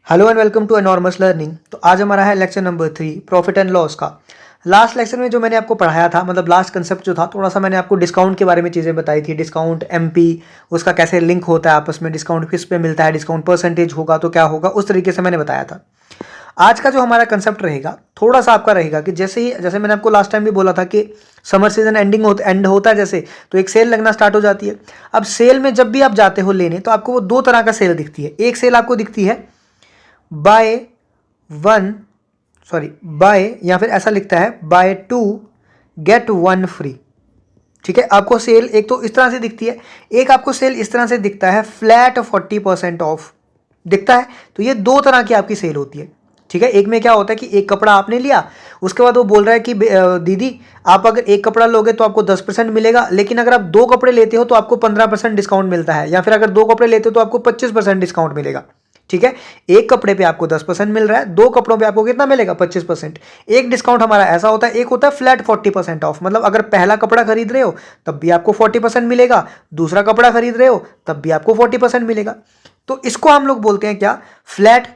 Hello and welcome to enormous learning. तो आज हमारा है lecture number 3 profit and loss का। लास्ट लेक्चर में जो मैंने आपको पढ़ाया था, मतलब लास्ट कंसेप्ट जो था, थोड़ा सा मैंने आपको डिस्काउंट के बारे में चीज़ें बताई थी। डिस्काउंट एमपी, उसका कैसे लिंक होता है आपस में, डिस्काउंट किस पे मिलता है, डिस्काउंट परसेंटेज होगा तो क्या होगा, उस तरीके से मैंने बताया था। आज का जो हमारा कंसेप्ट रहेगा थोड़ा सा आपका रहेगा कि जैसे मैंने आपको लास्ट टाइम भी बोला था कि समर सीजन एंड होता है जैसे, तो एक सेल लगना स्टार्ट हो जाती है। अब सेल में जब भी आप जाते हो लेने, तो आपको वो दो तरह का सेल दिखती है। एक सेल आपको दिखती है बाय वन, सॉरी बाय, या फिर ऐसा लिखता है buy two get one free. ठीक है, आपको सेल एक तो इस तरह से दिखती है, एक आपको सेल इस तरह से दिखता है फ्लैट 40% ऑफ दिखता है। तो ये दो तरह की आपकी सेल होती है। ठीक है, एक में क्या होता है कि एक कपड़ा आपने लिया, उसके बाद वो बोल रहा है कि दीदी आप अगर एक कपड़ा लोगे तो आपको 10% मिलेगा, लेकिन अगर आप दो कपड़े लेते हो तो आपको 15% डिस्काउंट मिलता है, या फिर अगर दो कपड़े लेते हो तो आपको 25% डिस्काउंट मिलेगा। ठीक है, एक कपड़े पे आपको 10% मिल रहा है, दो कपड़ों पे आपको कितना मिलेगा, 25%। एक डिस्काउंट हमारा ऐसा होता है, एक होता है फ्लैट 40% ऑफ, मतलब अगर पहला कपड़ा खरीद रहे हो तब भी आपको 40% मिलेगा, दूसरा कपड़ा खरीद रहे हो तब भी आपको 40% मिलेगा। तो इसको हम लोग बोलते हैं क्या, फ्लैट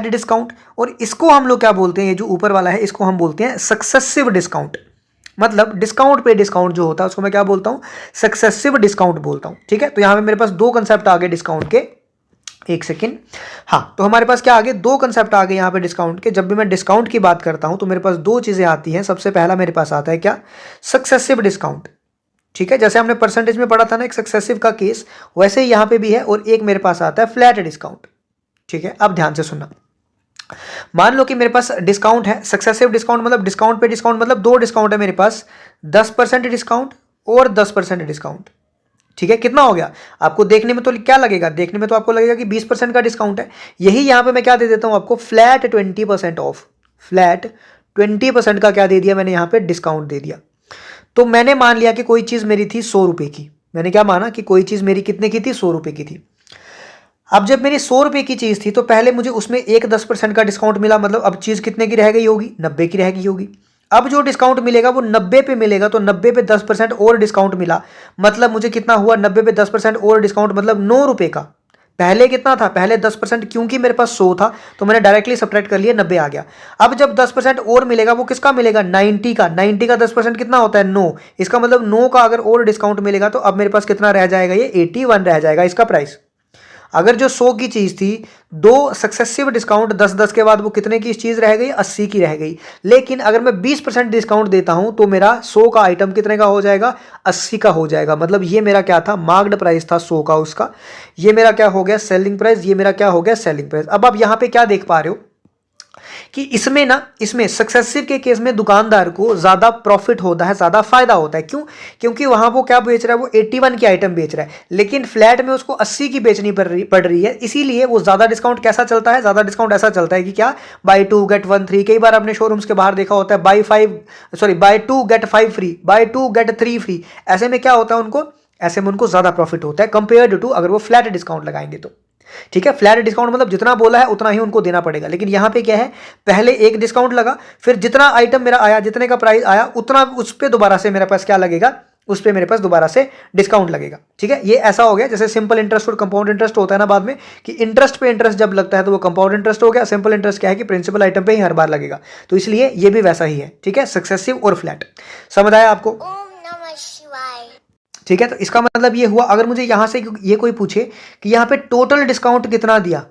डिस्काउंट। और इसको हम लोग क्या बोलते हैं, ये जो ऊपर वाला है इसको हम बोलते हैं सक्सेसिव डिस्काउंट। मतलब डिस्काउंट पे डिस्काउंट जो होता है उसको मैं क्या बोलता हूं, सक्सेसिव डिस्काउंट बोलता हूं। ठीक है, तो यहां पे मेरे पास दो कंसेप्ट आ गए डिस्काउंट के। एक सेकेंड, हाँ, तो हमारे पास क्या आगे दो कंसेप्ट आ गए यहाँ पे डिस्काउंट के। जब भी मैं डिस्काउंट की बात करता हूं तो मेरे पास दो चीजें आती हैं। सबसे पहला मेरे पास आता है क्या, सक्सेसिव डिस्काउंट। ठीक है, जैसे हमने परसेंटेज में पढ़ा था ना एक सक्सेसिव का केस, वैसे ही यहाँ पे भी है। और एक मेरे पास आता है फ्लैट डिस्काउंट। ठीक है, अब ध्यान से सुनना। मान लो कि मेरे पास डिस्काउंट है, सक्सेसिव डिस्काउंट मतलब डिस्काउंट पे डिस्काउंट, मतलब दो डिस्काउंट है मेरे पास, 10% डिस्काउंट और 10% डिस्काउंट। ठीक है, कितना हो गया आपको देखने में तो क्या लगेगा, देखने में तो आपको लगेगा कि 20% का डिस्काउंट है। यही यहां पे मैं क्या दे देता हूं आपको, फ्लैट 20% ऑफ। फ्लैट 20% का क्या दे दिया मैंने यहां पे, डिस्काउंट दे दिया। तो मैंने मान लिया कि कोई चीज मेरी थी 100 रुपए की। मैंने क्या माना कि कोई चीज मेरी कितने की थी, 100 रुपए की थी। अब जब मेरी 100 रुपए की चीज थी तो पहले मुझे उसमें एक 10% का डिस्काउंट मिला, मतलब अब चीज कितने की रह गई होगी, 90 की रह गई होगी। अब जो डिस्काउंट मिलेगा वो 90 पे मिलेगा, तो 90 पे 10% और डिस्काउंट मिला, मतलब मुझे कितना हुआ, 90 पे 10% और डिस्काउंट मतलब 9 रुपए का। पहले कितना था, पहले 10%, क्योंकि मेरे पास 100 था तो मैंने डायरेक्टली सब्ट्रैक्ट कर लिया, 90 आ गया। अब जब 10% और मिलेगा वो किसका मिलेगा, 90 का। 90 का 10% कितना होता है, 9। इसका मतलब 9 का अगर और डिस्काउंट मिलेगा तो अब मेरे पास कितना रह जाएगा, ये 81 रह जाएगा इसका प्राइस। अगर जो 100 की चीज थी, दो सक्सेसिव डिस्काउंट 10-10 के बाद वो कितने की चीज रह गई, 80 की रह गई। लेकिन अगर मैं 20% डिस्काउंट देता हूं तो मेरा 100 का आइटम कितने का हो जाएगा, 80 का हो जाएगा। मतलब ये मेरा क्या था, मार्क्ड प्राइस था 100 का उसका, ये मेरा क्या हो गया, सेलिंग प्राइस, ये मेरा क्या हो गया, सेलिंग प्राइस। अब आप यहां पे क्या देख पा रहे हो कि इसमें सक्सेसिव के केस में दुकानदार को ज्यादा प्रॉफिट होता है, ज्यादा फायदा होता है। क्यों, क्योंकि वहां वो क्या बेच रहा है, वो 81 की आइटम बेच रहा है, लेकिन फ्लैट में उसको 80 की बेचनी पड़ रही है। इसीलिए वो ज्यादा डिस्काउंट कैसा चलता है, ज्यादा डिस्काउंट ऐसा चलता है कि क्या, buy two get one free. कई बार आपने शोरूम्स के बाहर देखा होता है buy two get 5 free, buy two get 3 free. ऐसे में क्या होता है उनको, ऐसे में उनको ज्यादा प्रॉफिट होता है कंपेयर्ड टू अगर वो फ्लैट डिस्काउंट लगाएंगे तो। ठीक है, फ्लैट डिस्काउंट मतलब जितना बोला है उतना ही उनको देना पड़ेगा। लेकिन यहां पे क्या है, पहले एक डिस्काउंट लगा, फिर जितना आइटम मेरा आया, जितने का प्राइस आया उतना उस पर दोबारा से मेरे पास क्या लगेगा, उस पर मेरे पास दोबारा से डिस्काउंट लगेगा। ठीक है, ये ऐसा हो गया जैसे सिंपल इंटरेस्ट और कंपाउंड इंटरेस्ट होता है ना बाद में, कि इंटरेस्ट पे इंटरेस्ट जब लगता है तो वो कंपाउंड इंटरेस्ट हो गया। सिंपल इंटरेस्ट क्या है कि प्रिंसिपल आइटम पे ही हर बार लगेगा, तो इसलिए ये भी वैसा ही है। ठीक है, सक्सेसिव और फ्लैट, समझ आया आपको। ठीक है, तो इसका मतलब ये हुआ, अगर मुझे यहां से ये कोई पूछे कि यहां पे टोटल डिस्काउंट कितना दिया,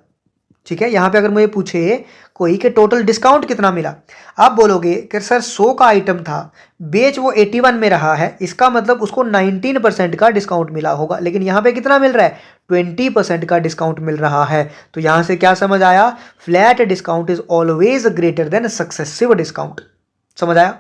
ठीक है, यहां पे अगर मुझे पूछे कोई कि टोटल डिस्काउंट कितना मिला, आप बोलोगे कि सर 100 का आइटम था, बेच वो 81 में रहा है, इसका मतलब उसको 19% का डिस्काउंट मिला होगा। लेकिन यहां पे कितना मिल रहा है, 20% का डिस्काउंट मिल रहा है। तो यहां से क्या समझ आया, flat discount is always greater than successive discount. समझ आया,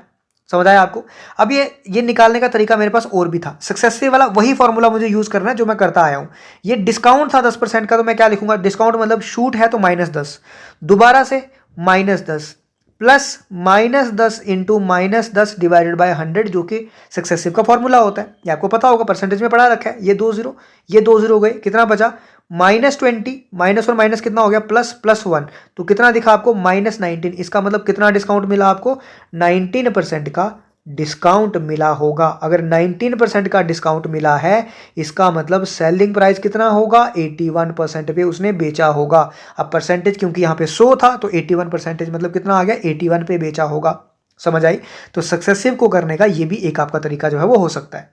समझ आया आपको। अब ये निकालने का तरीका मेरे पास और भी था। सक्सेसिव वाला वही फॉर्मूला मुझे यूज करना है जो मैं करता आया हूं। ये डिस्काउंट था 10% का, तो मैं क्या लिखूंगा, डिस्काउंट मतलब शूट है तो -10, दोबारा से -10 प्लस -10 इंटू -10 डिवाइडेड बाय 100, जो कि सक्सेसिव का फॉर्मूला होता है। ये आपको पता होगा, परसेंटेज में पढ़ा रखा है। ये 2 0, ये 2 0 गए, कितना बचा, -20, माइनस और माइनस कितना हो गया, ++1, तो कितना दिखा आपको, -19। इसका मतलब कितना डिस्काउंट मिला आपको, 19% का डिस्काउंट मिला होगा। अगर 19% का डिस्काउंट मिला है इसका मतलब सेलिंग प्राइस कितना होगा, 81% पे उसने बेचा होगा। अब परसेंटेज क्योंकि यहाँ पे 100 था तो 81% मतलब कितना आ गया, 81 पे बेचा होगा। समझ आई? तो सक्सेसिव को करने का ये भी एक आपका तरीका जो है वो हो सकता है।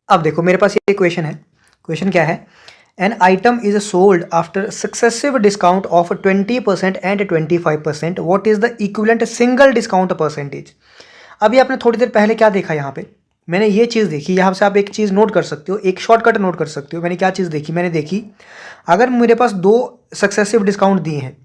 अब देखो मेरे पास ये क्वेश्चन है। क्वेश्चन क्या है, an item is sold after successive discount of 20% and 25%, what is the equivalent single discount percentage. अभी आपने थोड़ी देर पहले क्या देखा, यहाँ पे मैंने ये चीज़ देखी, यहाँ से आप एक चीज़ नोट कर सकते हो, एक शॉर्टकट नोट कर सकते हो। मैंने क्या चीज़ देखी, मैंने देखी अगर मेरे पास 2 सक्सेसिव डिस्काउंट दिए हैं,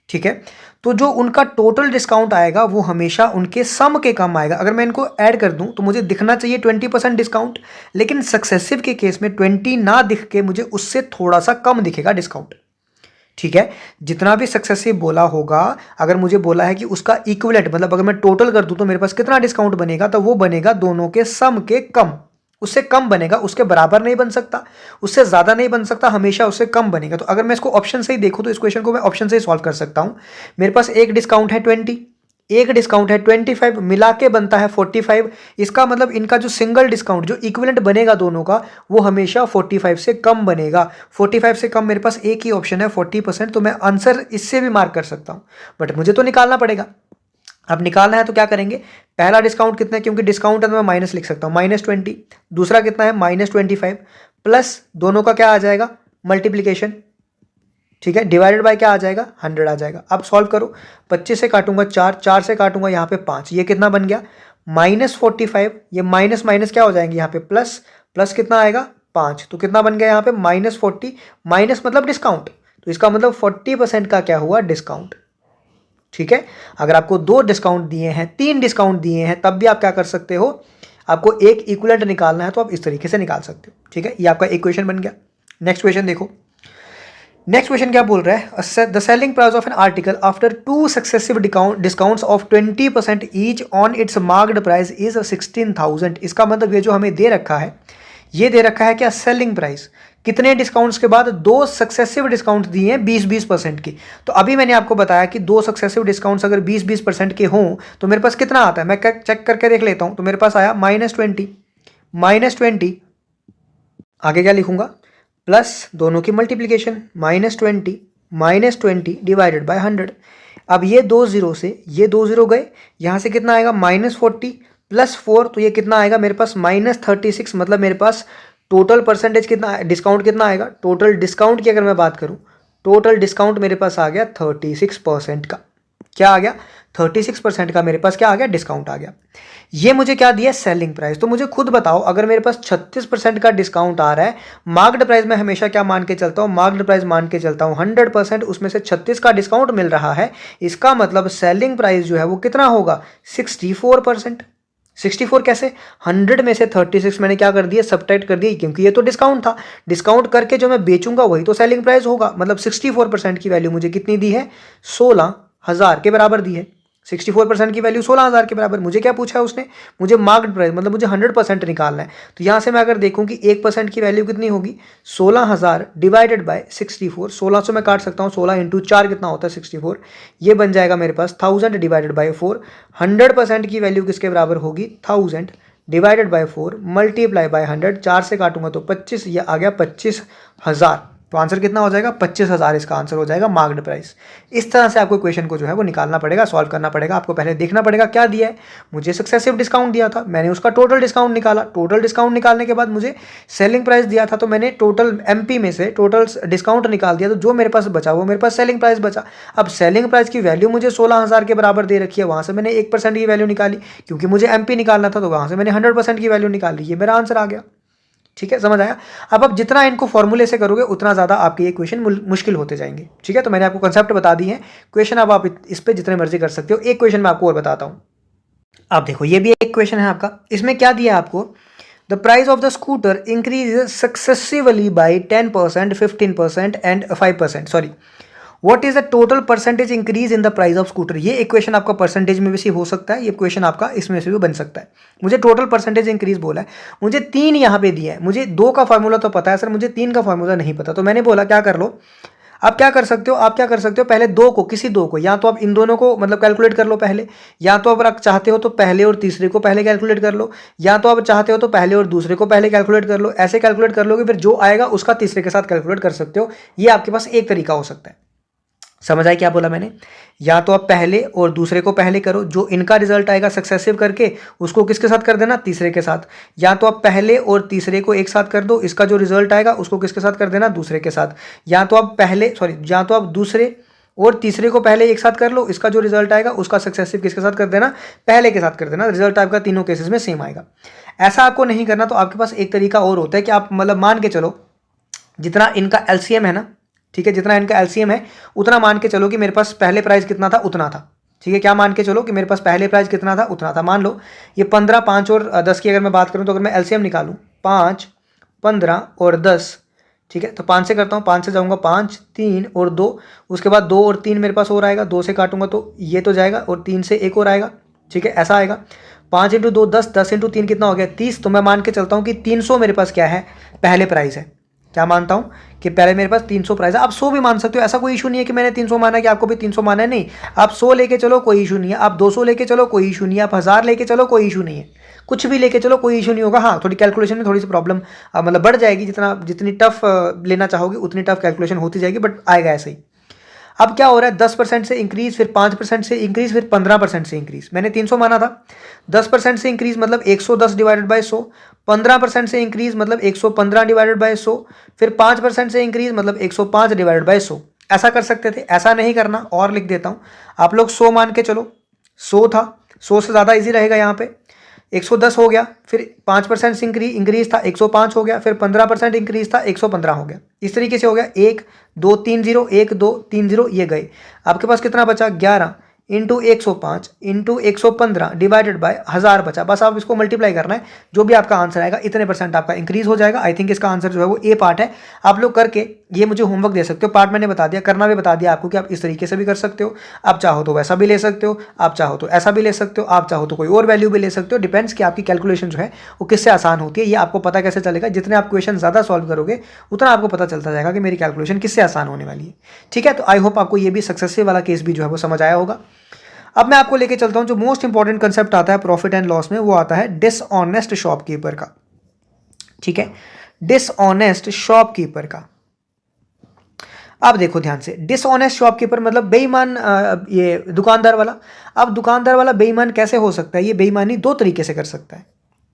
ठीक है, तो जो उनका टोटल डिस्काउंट आएगा वो हमेशा उनके सम के कम आएगा। अगर मैं इनको ऐड कर दूं तो मुझे दिखना चाहिए 20% डिस्काउंट, लेकिन सक्सेसिव के केस में 20 ना दिख के मुझे उससे थोड़ा सा कम दिखेगा डिस्काउंट। ठीक है, जितना भी सक्सेसिव बोला होगा, अगर मुझे बोला है कि उसका इक्विवेलेंट मतलब अगर मैं टोटल कर दूं तो मेरे पास कितना डिस्काउंट बनेगा, तो वो बनेगा दोनों के सम के कम, उससे कम बनेगा, उसके बराबर नहीं बन सकता, उससे ज्यादा नहीं बन सकता, हमेशा उससे कम बनेगा। तो अगर मैं इसको ऑप्शन से ही देखूं तो इस क्वेश्चन को मैं ऑप्शन से ही सॉल्व कर सकता हूं। मेरे पास एक डिस्काउंट है 20, एक डिस्काउंट है 25, मिला के बनता है 45। इसका मतलब इनका जो सिंगल डिस्काउंट जो इक्विवेलेंट बनेगा दोनों का वो हमेशा 45 से कम बनेगा। 45 से कम मेरे पास एक ही ऑप्शन है 40%, तो मैं आंसर इससे भी मार्क कर सकता हूं, बट मुझे तो निकालना पड़ेगा। अब निकालना है तो क्या करेंगे, पहला डिस्काउंट कितना है, क्योंकि डिस्काउंट है तो मैं माइनस लिख सकता हूँ, -20। दूसरा कितना है, -25, प्लस दोनों का क्या आ जाएगा, मल्टीप्लीकेशन। ठीक है, डिवाइडेड बाय क्या आ जाएगा, 100 आ जाएगा। अब सॉल्व करो, 25 से काटूंगा 4, 4 से काटूंगा यहाँ पे 5, ये कितना बन गया, -45। ये माइनस माइनस क्या हो जाएंगे यहाँ पे प्लस, प्लस कितना आएगा 5, तो कितना बन गया यहाँ पे -40, माइनस मतलब डिस्काउंट, तो इसका मतलब 40% का क्या हुआ, डिस्काउंट। ठीक है, अगर आपको 2 डिस्काउंट दिए हैं, 3 डिस्काउंट दिए हैं, तब भी आप क्या कर सकते हो, आपको एक इक्विवेलेंट निकालना है तो आप इस तरीके से निकाल सकते हो। ठीक है, ये आपका एक क्वेश्चन बन गया। नेक्स्ट क्वेश्चन देखो, नेक्स्ट क्वेश्चन क्या बोल रहा है, the selling price of an article after 2 successive discounts of 20% each on it's marked price is 16,000। इसका मतलब ये जो हमें दे रखा है, ये दे रखा है क्या, सेलिंग प्राइस कितने डिस्काउंट्स के बाद, 2 सक्सेसिव डिस्काउंट दिए हैं 20-20% की। तो अभी मैंने आपको बताया कि 2 सक्सेसिव डिस्काउंट्स अगर 20-20% के हों तो मेरे पास कितना आता है, मैं चेक करके देख लेता हूं। तो मेरे पास आया -20, आगे क्या लिखूंगा, प्लस दोनों की मल्टीप्लीकेशन, -20 डिवाइडेड बाय 100। अब ये 2 0 से ये 2 0 गए, यहां से कितना आएगा, -40 + 4, तो ये कितना आएगा मेरे पास -36। मतलब मेरे पास टोटल परसेंटेज कितना, डिस्काउंट कितना आएगा, टोटल डिस्काउंट की अगर मैं बात करूं, टोटल डिस्काउंट मेरे पास आ गया 36% का। क्या आ गया, 36% का मेरे पास क्या आ गया, डिस्काउंट आ गया। ये मुझे क्या दिया, सेलिंग प्राइस। तो मुझे खुद बताओ, अगर मेरे पास 36% का डिस्काउंट आ रहा है, मार्क्ड प्राइस में हमेशा क्या मान के चलता हूं, मार्क्ड प्राइस मान के चलता हूं 100%, उसमें से 36 का डिस्काउंट मिल रहा है, इसका मतलब सेलिंग प्राइस जो है वो कितना होगा, 64%। 64 कैसे, 100 में से 36 मैंने क्या कर दिया, सब्ट्रैक्ट कर दिया, क्योंकि ये तो डिस्काउंट था, डिस्काउंट करके जो मैं बेचूंगा वही तो सेलिंग प्राइस होगा। मतलब 64% की वैल्यू मुझे कितनी दी है, 16,000 के बराबर दी है। 64% की वैल्यू 16,000 के बराबर। मुझे क्या पूछा है उसने, मुझे मार्क्ड प्राइस मतलब मुझे 100% निकालना है। तो यहाँ से मैं अगर देखूँ कि 1% की वैल्यू कितनी होगी, 16,000 डिवाइडेड बाय 64, 16 से मैं काट सकता हूँ, 16 × 4 कितना होता है 64, ये बन जाएगा मेरे पास 1000 डिवाइडेड बाय 4। 100% की वैल्यू किसके बराबर होगी, 1000 डिवाइडेड बाय 4 मल्टीप्लाई बाय 100, 4 से काटूंगा तो 25, ये आ गया 25,000। तो आंसर कितना हो जाएगा, 25,000 इसका आंसर हो जाएगा, मार्क्ड प्राइस। इस तरह से आपको क्वेश्चन को जो है वो निकालना पड़ेगा, सॉल्व करना पड़ेगा। आपको पहले देखना पड़ेगा क्या दिया है, मुझे सक्सेसिव डिस्काउंट दिया था, मैंने उसका टोटल डिस्काउंट निकाला, टोटल डिस्काउंट निकालने के बाद मुझे सेलिंग प्राइस दिया था, तो मैंने टोटल एमपी में से टोटल डिस्काउंट निकाल दिया, तो जो मेरे पास बचा वो मेरे पास सेलिंग प्राइस बचा। अब सेलिंग प्राइस की वैल्यू मुझे 16,000 के बराबर दे रखी है, वहाँ से मैंने 1% की वैल्यू निकाली, क्योंकि मुझे एमपी निकालना था, तो वहाँ से मैंने 100% की वैल्यू निकाली, ये मेरा आंसर आ गया। ठीक है, समझ आया। अब आप जितना इनको फॉर्मूले से करोगे उतना ज़्यादा आपके ये क्वेश्चन मुश्किल होते जाएंगे। ठीक है, तो मैंने आपको कंसेप्ट बता दी है, क्वेश्चन अब आप इस पे जितने मर्जी कर सकते हो। एक क्वेश्चन मैं आपको और बताता हूँ। आप देखो, ये भी एक क्वेश्चन है आपका, इसमें क्या दिया है आपको, the price of the scooter increase successively by 10%, 15% and 5%, sorry, what is the total percentage increase in the price of scooter. ये इक्वेशन आपका परसेंटेज में भी से हो सकता है, ये क्वेश्चन आपका इसमें से भी बन सकता है। मुझे टोटल परसेंटेज इंक्रीज बोला है, मुझे 3 यहाँ पे दिया है, मुझे 2 का फॉर्मूला तो पता है सर, मुझे 3 का फॉर्मूला नहीं पता, तो मैंने बोला क्या कर लो, आप क्या कर सकते हो, आप क्या कर सकते हो, पहले दो को, किसी दो को, या तो आप इन दोनों को मतलब कैलकुलेट कर लो पहले, या तो अगर आप चाहते हो तो पहले और तीसरे को पहले कैलकुलेट कर लो, या तो आप चाहते हो तो पहले और दूसरे को पहले कैलकुलेट कर लो। ऐसे कैलकुलेट कर लोगे फिर जो आएगा उसका तीसरे के साथ कैलकुलेट कर सकते हो। ये आपके पास एक तरीका हो सकता है। समझ आए क्या बोला मैंने? या तो आप पहले और दूसरे को पहले करो, जो इनका रिजल्ट आएगा सक्सेसिव करके उसको किसके साथ कर देना, तीसरे के साथ। या तो आप पहले और तीसरे को एक साथ कर दो, इसका जो रिजल्ट आएगा उसको किसके साथ कर देना, दूसरे के साथ। या तो आप पहले या तो आप दूसरे और तीसरे को पहले एक साथ कर लो, इसका जो रिजल्ट आएगा उसका सक्सेसिव किसके साथ कर देना, पहले के साथ कर देना। रिजल्ट आपका तीनों केसेस में सेम आएगा। ऐसा आपको नहीं करना तो आपके पास एक तरीका और होता है कि आप मतलब मान के चलो जितना इनका एलसीएम है ना, ठीक है, जितना इनका एलसीएम है उतना मान के चलो कि मेरे पास पहले प्राइस कितना था उतना था। ठीक है, क्या मान के चलो कि मेरे पास पहले प्राइस कितना था उतना था। मान लो ये 15, 5 और 10 की अगर मैं बात करूं तो अगर मैं एलसीएम निकालूं 5, 15 और 10, ठीक है, तो 5 से करता हूँ, 5 से जाऊँगा 5, 3 और 2, उसके बाद 2 और 3 मेरे पास और आएगा, 2 से काटूंगा तो ये तो जाएगा और 3 से एक और आएगा। ठीक है, ऐसा आएगा। 5 इंटू 2 10, 10 इंटू 3 कितना हो गया, 30। तो मैं मान के चलता हूँ कि 300 मेरे पास क्या है, पहले प्राइस है। क्या मानता हूँ कि पहले मेरे पास 300 प्राइस है। आप 100 भी मान सकते हो, ऐसा कोई इशू नहीं है कि मैंने 300 माना कि आपको भी 300 माना है, नहीं। आप 100 लेके चलो कोई इशू नहीं है, आप 200 लेके चलो कोई इशू नहीं है, आप 1000 लेके चलो कोई इशू नहीं है, कुछ भी लेके चलो कोई इशू नहीं होगा। हाँ, थोड़ी कैलकुलेशन में थोड़ी सी प्रॉब्लम मतलब बढ़ जाएगी, जितनी टफ लेना चाहोगे उतनी टफ कैलकुलेशन होती जाएगी, बट आएगा ऐसे ही। अब क्या हो रहा है, 10% से इंक्रीज, फिर 5% से इंक्रीज, फिर 15% से इंक्रीज। मैंने 300 माना था, 10% से इंक्रीज मतलब 110 डिवाइडेड बाई 100, 15% से इंक्रीज मतलब 115 डिवाइडेड बाई 100, फिर 5% से इंक्रीज मतलब 105 डिवाइडेड बाई 100। ऐसा कर सकते थे, ऐसा नहीं करना। और लिख देता हूँ, आप लोग 100 मान के चलो, 100 था, 100 से ज़्यादा ईजी रहेगा यहाँ पे। 110 हो गया, फिर 5% इंक्रीज था 105 हो गया, फिर 15% इंक्रीज था 115 हो गया। इस तरीके से हो गया 1 2 3 0 1 2 3 0, ये गए। आपके पास कितना बचा, 11 इंटू 105 इंटू 115 डिवाइडेड बाय 1000 बचा। बस आप इसको मल्टीप्लाई करना है, जो भी आपका आंसर आएगा इतने परसेंट आपका इंक्रीज हो जाएगा। आई थिंक इसका आंसर जो है वो ए पार्ट है। आप लोग करके ये मुझे होमवर्क दे सकते हो, पार्ट मैंने बता दिया, करना भी बता दिया आपको कि आप इस तरीके से भी कर सकते हो, आप चाहो तो वैसा भी ले सकते हो, आप चाहो तो ऐसा भी ले सकते हो, आप चाहो तो कोई और वैल्यू भी ले सकते हो। डिपेंड्स कि आपकी कैलकुलेशन जो है वो किससे आसान होती है। ये आपको पता कैसे चलेगा, जितने आप क्वेश्चन ज़्यादा सॉल्व करोगे उतना आपको पता चलता जाएगा कि मेरी कैलकुलेशन किससे आसान होने वाली है। ठीक है, तो आई होप आपको ये भी सक्सेसफुल वाला केस भी जो है वो समझ आया होगा। अब मैं आपको लेके चलता हूं, जो मोस्ट इंपॉर्टेंट कंसेप्ट आता है प्रॉफिट एंड लॉस में, वो आता है डिसऑनेस्ट शॉपकीपर का। ठीक है, डिसऑनेस्ट शॉपकीपर का। अब देखो ध्यान से, डिसऑनेस्ट शॉपकीपर मतलब बेईमान ये दुकानदार वाला। अब दुकानदार वाला बेईमान कैसे हो सकता है, ये बेईमानी दो तरीके से कर सकता है।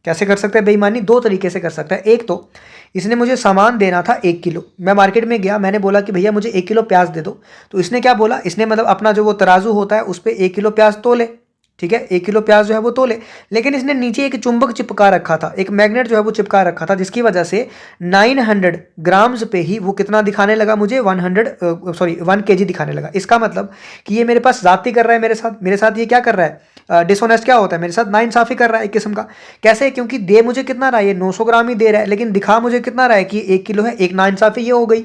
कैसे कर सकता है बेईमानी, दो तरीके से कर सकता है। एक तो इसने मुझे सामान देना था 1 किलो, मैं मार्केट में गया, मैंने बोला कि भैया मुझे 1 किलो प्याज दे दो, तो इसने क्या बोला, इसने मतलब अपना जो वो तराजू होता है उस पर 1 किलो प्याज तोले। ठीक है, 1 किलो प्याज जो है वो तोले, लेकिन इसने नीचे एक चुंबक चिपका रखा था, एक मैग्नेट जो है वो चिपका रखा था, जिसकी वजह से 900 ग्राम्स पे ही वो कितना दिखाने लगा मुझे, 1 केजी दिखाने लगा। इसका मतलब कि ये मेरे पास जाती कर रहा है, मेरे साथ ये क्या कर रहा है, डिसऑनेस्ट क्या होता है, मेरे साथ नाइंसाफी कर रहा है एक किस्म का। कैसे, क्योंकि दे मुझे कितना रहा है, ये 900 ग्राम ही दे रहा है, लेकिन दिखा मुझे कितना रहा है कि 1 किलो है। एक नाइंसाफी ये हो गई।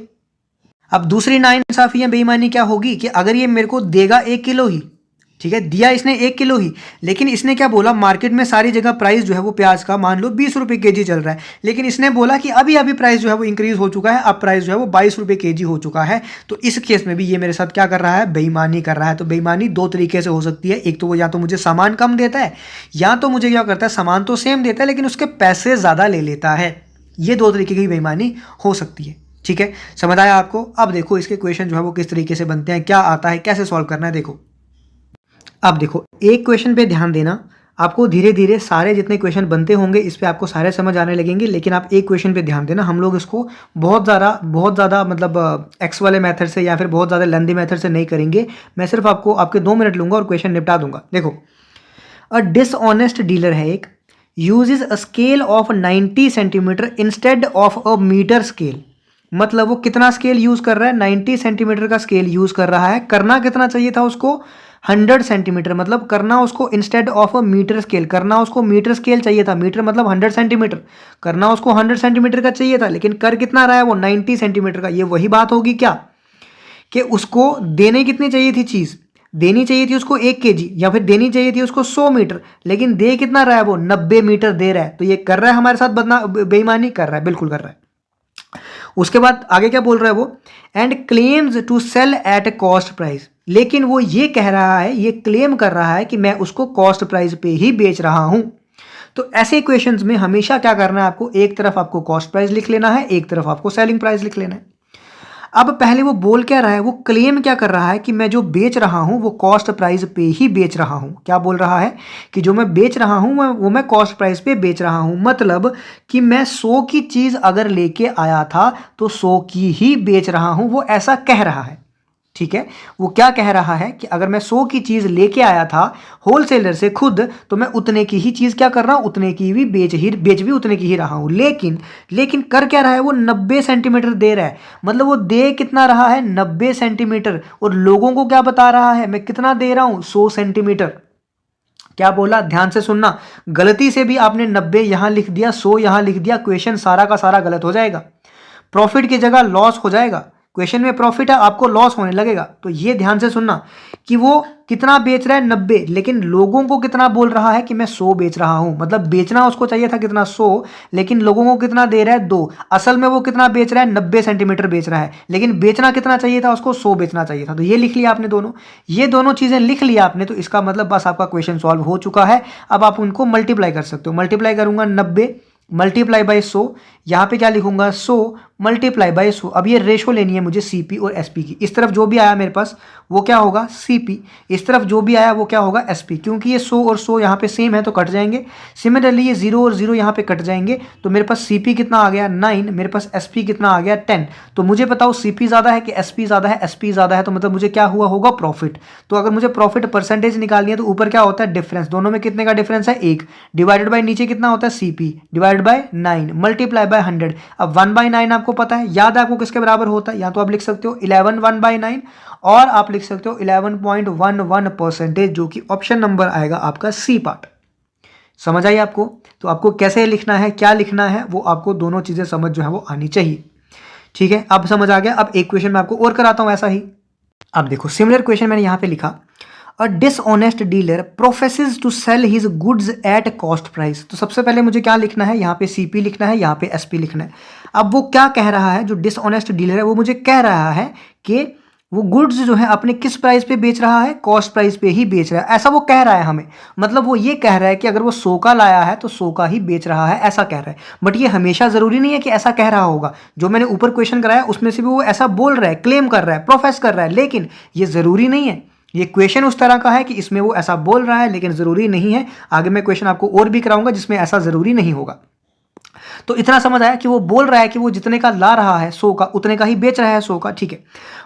अब दूसरी नाइंसाफी या बेईमानी क्या होगी कि अगर ये मेरे को देगा 1 किलो ही, ठीक है, दिया इसने 1 किलो ही, लेकिन इसने क्या बोला, मार्केट में सारी जगह प्राइस जो है वो प्याज का मान लो 20 रुपये केजी चल रहा है, लेकिन इसने बोला कि अभी अभी प्राइस जो है वो इंक्रीज हो चुका है, अब प्राइस जो है वो 22 रुपये केजी हो चुका है। तो इस केस में भी ये मेरे साथ क्या कर रहा है, बेईमानी कर रहा है। तो बेईमानी दो तरीके से हो सकती है। एक तो वो या तो मुझे सामान कम देता है, या तो मुझे क्या करता है, सामान तो सेम देता है लेकिन उसके पैसे ज़्यादा ले लेता है। ये दो तरीके की बेईमानी हो सकती है। ठीक है, समझ आया आपको? अब देखो इसके क्वेश्चन जो है वो किस तरीके से बनते हैं, क्या आता है, कैसे सॉल्व करना है। देखो अब देखो, एक क्वेश्चन पे ध्यान देना, आपको धीरे धीरे सारे जितने क्वेश्चन बनते होंगे इस पे आपको सारे समझ आने लगेंगे, लेकिन आप एक क्वेश्चन पे ध्यान देना। हम लोग इसको बहुत ज़्यादा मतलब एक्स वाले मेथड से या फिर बहुत ज़्यादा लेंदी मेथड से नहीं करेंगे। मैं सिर्फ आपके 2 मिनट लूंगा और क्वेश्चन निपटा दूंगा। देखो, अ डिसऑनेस्ट डीलर है एक, uses a scale of 90 centimetre instead of a metre scale. मतलब वो कितना स्केल यूज कर रहा है, 90 सेंटीमीटर का स्केल यूज कर रहा है। करना कितना चाहिए था उसको, 100 सेंटीमीटर। मतलब करना उसको instead of a metre scale, करना उसको मीटर स्केल चाहिए था, मीटर मतलब 100 सेंटीमीटर, करना उसको 100 सेंटीमीटर का चाहिए था, लेकिन कर कितना रहा है वो 90 सेंटीमीटर का। ये वही बात होगी क्या कि उसको देने कितनी चाहिए थी चीज़, देनी चाहिए थी उसको 1 केजी या फिर देनी चाहिए थी उसको 100 मीटर, लेकिन दे कितना रहा है वो 90 मीटर दे रहा है। तो ये कर रहा है हमारे साथ बेईमानी कर रहा है, बिल्कुल कर रहा है। उसके बाद आगे क्या बोल रहा है वो, and claims to sell at cost price, लेकिन वो ये कह रहा है, ये क्लेम कर रहा है कि मैं उसको कॉस्ट प्राइस पे ही बेच रहा हूं। तो ऐसे इक्वेशंस में हमेशा क्या करना है आपको, एक तरफ आपको कॉस्ट प्राइस लिख लेना है, एक तरफ आपको सेलिंग प्राइस लिख लेना है। अब पहले वो बोल क्या रहा है, वो क्लेम क्या कर रहा है कि मैं जो बेच रहा हूं वो कॉस्ट प्राइस पे ही बेच रहा हूं। क्या बोल रहा है कि जो मैं बेच रहा हूं वो मैं कॉस्ट प्राइस पे बेच रहा हूं, मतलब कि मैं 100 की चीज अगर लेके आया था तो 100 की ही बेच रहा हूं, वो ऐसा कह रहा है। ठीक है, वो क्या कह रहा है कि अगर मैं 100 की चीज लेके आया था होलसेलर से खुद, तो मैं उतने की ही चीज क्या कर रहा हूं, उतने की भी बेच भी उतने की ही रहा हूं। लेकिन कर क्या रहा है वो, 90 सेंटीमीटर दे रहा है, मतलब वो दे कितना रहा है, 90 सेंटीमीटर, और लोगों को क्या बता रहा है, मैं कितना दे रहा हूं, 100 सेंटीमीटर। क्या बोला, ध्यान से सुनना, गलती से भी आपने 90 यहां लिख दिया, 100 यहां लिख दिया, क्वेश्चन सारा का सारा गलत हो जाएगा, प्रॉफिट की जगह लॉस हो जाएगा। क्वेश्चन में प्रॉफिट है, आपको लॉस होने लगेगा। तो ये ध्यान से सुनना कि वो कितना बेच रहा है, 90, लेकिन लोगों को कितना बोल रहा है कि मैं 100 बेच रहा हूं, मतलब बेचना उसको चाहिए था कितना, 100, लेकिन लोगों को कितना दे रहा है, 2। असल में वो कितना बेच रहा है, 90 सेंटीमीटर बेच रहा है, लेकिन बेचना कितना चाहिए था उसको, 100 बेचना चाहिए था। तो ये लिख लिया आपने दोनों, ये दोनों चीजें लिख लिया आपने, तो इसका मतलब बस आपका क्वेश्चन सॉल्व हो चुका है। अब आप उनको मल्टीप्लाई कर सकते हो, मल्टीप्लाई करूंगा 90 मल्टीप्लाई बाई 100, यहाँ पे क्या लिखूंगा, 100 मल्टीप्लाई बाई 100। अब ये रेशो लेनी है मुझे सीपी और एसपी की, इस तरफ जो भी आया मेरे पास वो क्या होगा, सीपी, इस तरफ जो भी आया वो क्या होगा, एसपी, क्योंकि ये 100 और 100 यहाँ पे सेम है तो कट जाएंगे। सिमिलरली ये 0 और 0 यहाँ पे कट जाएंगे, तो मेरे पास सीपी कितना आ गया 9, मेरे पास एसपी कितना आ गया 10। तो मुझे बताओ सीपी ज़्यादा है कि एसपी ज़्यादा है, एसपी ज़्यादा है, तो मतलब मुझे क्या हुआ होगा, प्रॉफिट। तो अगर मुझे प्रॉफिट परसेंटेज निकालनी है तो ऊपर क्या होता है, डिफरेंस, दोनों में कितने का डिफरेंस है, 1, डिवाइडेड बाई नीचे कितना होता है, CP divided by 9 multiply by 100। अब 1/9 आपको पता है, याद है आपको किसके बराबर होता है, या तो आप लिख सकते हो 11 1/9, और आप लिख सकते हो 11.11%, जो कि ऑप्शन नंबर आएगा आपका सी पार्ट। समझ आई आपको? तो आपको कैसे लिखना है, क्या लिखना है, वो आपको दोनों चीजें समझ जो है वो आनी चाहिए। ठीक है, अब समझ आ गया। अब एक क्वेश्चन मैं आपको और कराता हूं ऐसा ही। अब देखो सिमिलर क्वेश्चन मैंने यहां पे लिखा, a dishonest dealer professes to sell his goods at cost price. तो सबसे पहले मुझे क्या लिखना है, यहाँ पे सीपी लिखना है, यहाँ पे एसपी लिखना है। अब वो क्या कह रहा है, जो डिसऑनेस्ट डीलर है वो मुझे कह रहा है कि वो गुड्स जो है अपने किस प्राइस पे बेच रहा है, कॉस्ट प्राइस पे ही बेच रहा है, ऐसा वो कह रहा है हमें। मतलब वो ये कह रहा है कि अगर वो 100 का लाया है तो 100 का ही बेच रहा है, ऐसा कह रहा है। बट ये हमेशा जरूरी नहीं है कि ऐसा कह रहा होगा। जो मैंने ऊपर क्वेश्चन कराया उसमें से भी वो ऐसा बोल रहा है, क्लेम कर रहा है, प्रोफेस कर रहा है, लेकिन ये जरूरी नहीं है। ये क्वेश्चन उस तरह का है कि इसमें वो ऐसा बोल रहा है लेकिन जरूरी नहीं है। आगे मैं क्वेश्चन आपको और भी कराऊंगा जिसमें ऐसा जरूरी नहीं होगा। तो इतना समझ आया कि वो बोल रहा है कि वो जितने का ला रहा है 100 का, उतने का ही बेच रहा है 100 का, ठीक है।